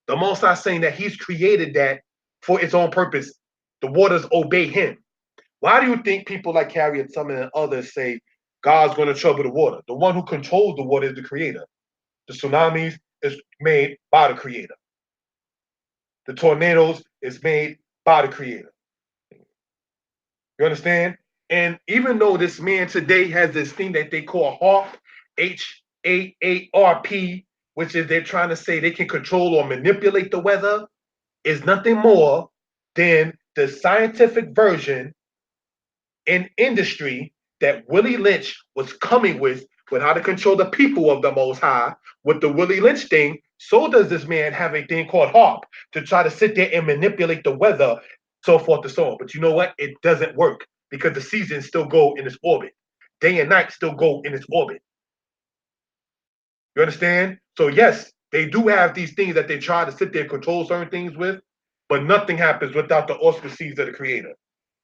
The Most High saying that he's created that for its own purpose. The waters obey him. Why do you think people like Harriet Tubman and others say God's going to trouble the water? The one who controls the water is the creator. The tsunamis is made by the creator. The tornadoes is made by the creator. You understand? And even though this man today has this thing that they call HAARP, HAARP, which is they're trying to say they can control or manipulate the weather, is nothing more than the scientific version an industry that Willie Lynch was coming with how to control the people of the Most High, with the Willie Lynch thing, so does this man have a thing called HARP to try to sit there and manipulate the weather, so forth and so on. But you know what? It doesn't work because the seasons still go in its orbit. Day and night still go in its orbit. You understand? So yes, they do have these things that they try to sit there and control certain things with, but nothing happens without the auspices of the Creator.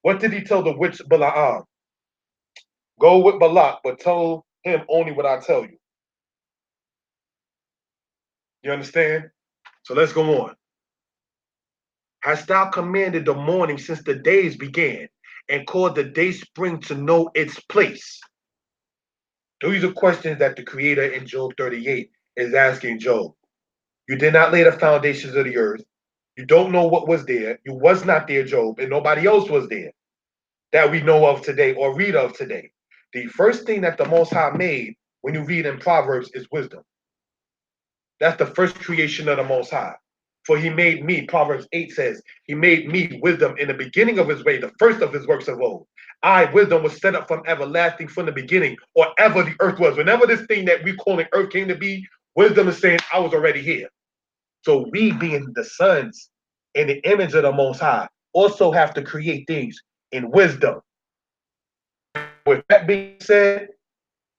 What did he tell the witch Balaam? Go with Balak, but tell him only what I tell you. You understand? So let's go on. Hast thou commanded the morning since the days began, and called the day spring to know its place? These are questions that the Creator in Job 38 is asking Job. You did not lay the foundations of the earth. You don't know what was there. You was not there, Job, and nobody else was there that we know of today or read of today. The first thing that the Most High made when you read in Proverbs is wisdom. That's the first creation of the Most High. For he made me, Proverbs 8 says, he made me wisdom in the beginning of his way, the first of his works of old. I, wisdom, was set up from everlasting from the beginning, or ever the earth was. Whenever this thing that we call an earth came to be, wisdom is saying, I was already here. So we, being the sons in the image of the Most High, also have to create things in wisdom. With that being said,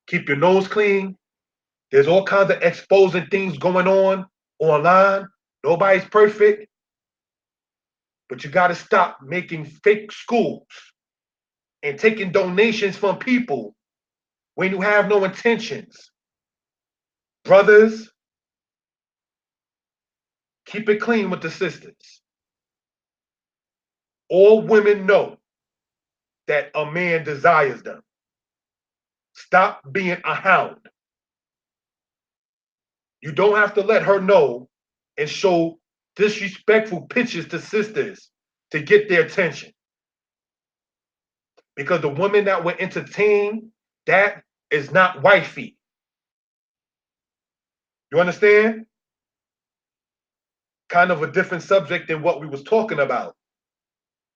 keep your nose clean. There's all kinds of exposing things going on online. Nobody's perfect. But you got to stop making fake schools and taking donations from people when you have no intentions. Brothers, keep it clean with the sisters. All women know that a man desires them. Stop being a hound. You don't have to let her know and show disrespectful pictures to sisters to get their attention. Because the woman that will entertain that is not wifey. You understand? Kind of a different subject than what we was talking about.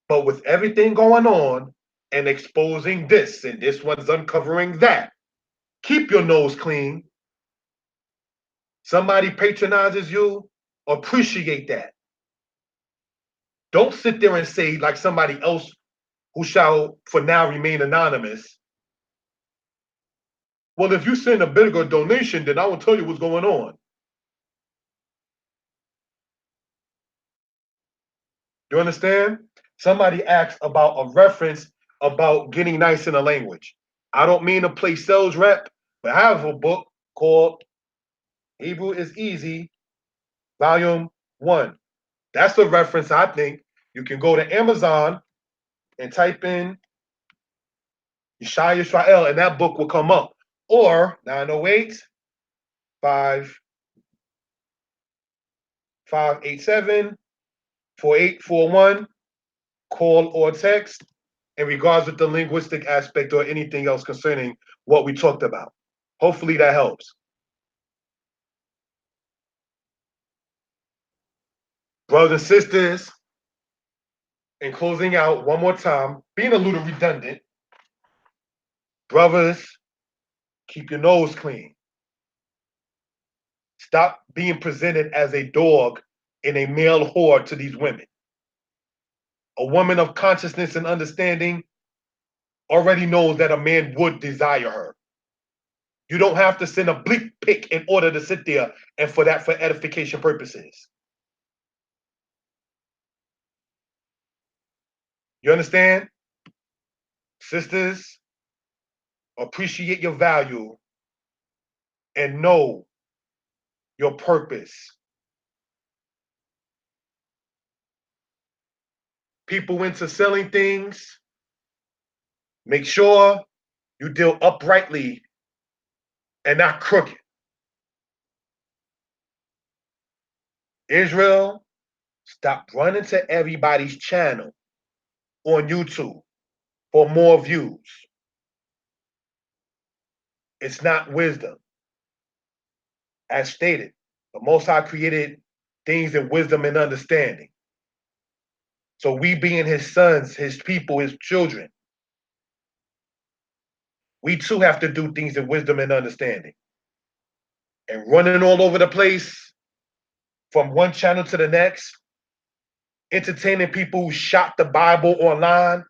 But with everything going on and exposing this, and this one's uncovering that, keep your nose clean. Somebody patronizes you, appreciate that. Don't sit there and say, like somebody else who shall for now remain anonymous, well, if you send a bigger donation, then I will tell you what's going on. You understand? Somebody asked about a reference about getting nice in a language. I don't mean to play sales rep, but I have a book called Hebrew is Easy, Volume 1. That's a reference, I think. You can go to Amazon and type in Yeshai Israel, and that book will come up. Or 908 587 4841, call or text in regards with the linguistic aspect or anything else concerning what we talked about. Hopefully that helps. Brothers and sisters, in closing out one more time, being a little redundant, brothers, keep your nose clean. Stop being presented as a dog in a male whore to these women. A woman of consciousness and understanding already knows that a man would desire her. You don't have to send a bleak pic in order to sit there and for edification purposes. You understand? Sisters, appreciate your value and know your purpose. People into selling things, make sure you deal uprightly and not crooked. Israel, stop running to everybody's channel on YouTube for more views. It's not wisdom. As stated, the Most High created things in wisdom and understanding. So we being his sons, his people, his children, We too have to do things in wisdom and understanding. And running all over the place from one channel to the next, entertaining people who shop the Bible online,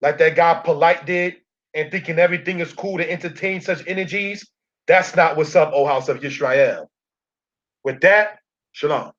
like that guy Polite did, and thinking everything is cool to entertain such energies, that's not what's up, O House of Yisrael. With that, shalom.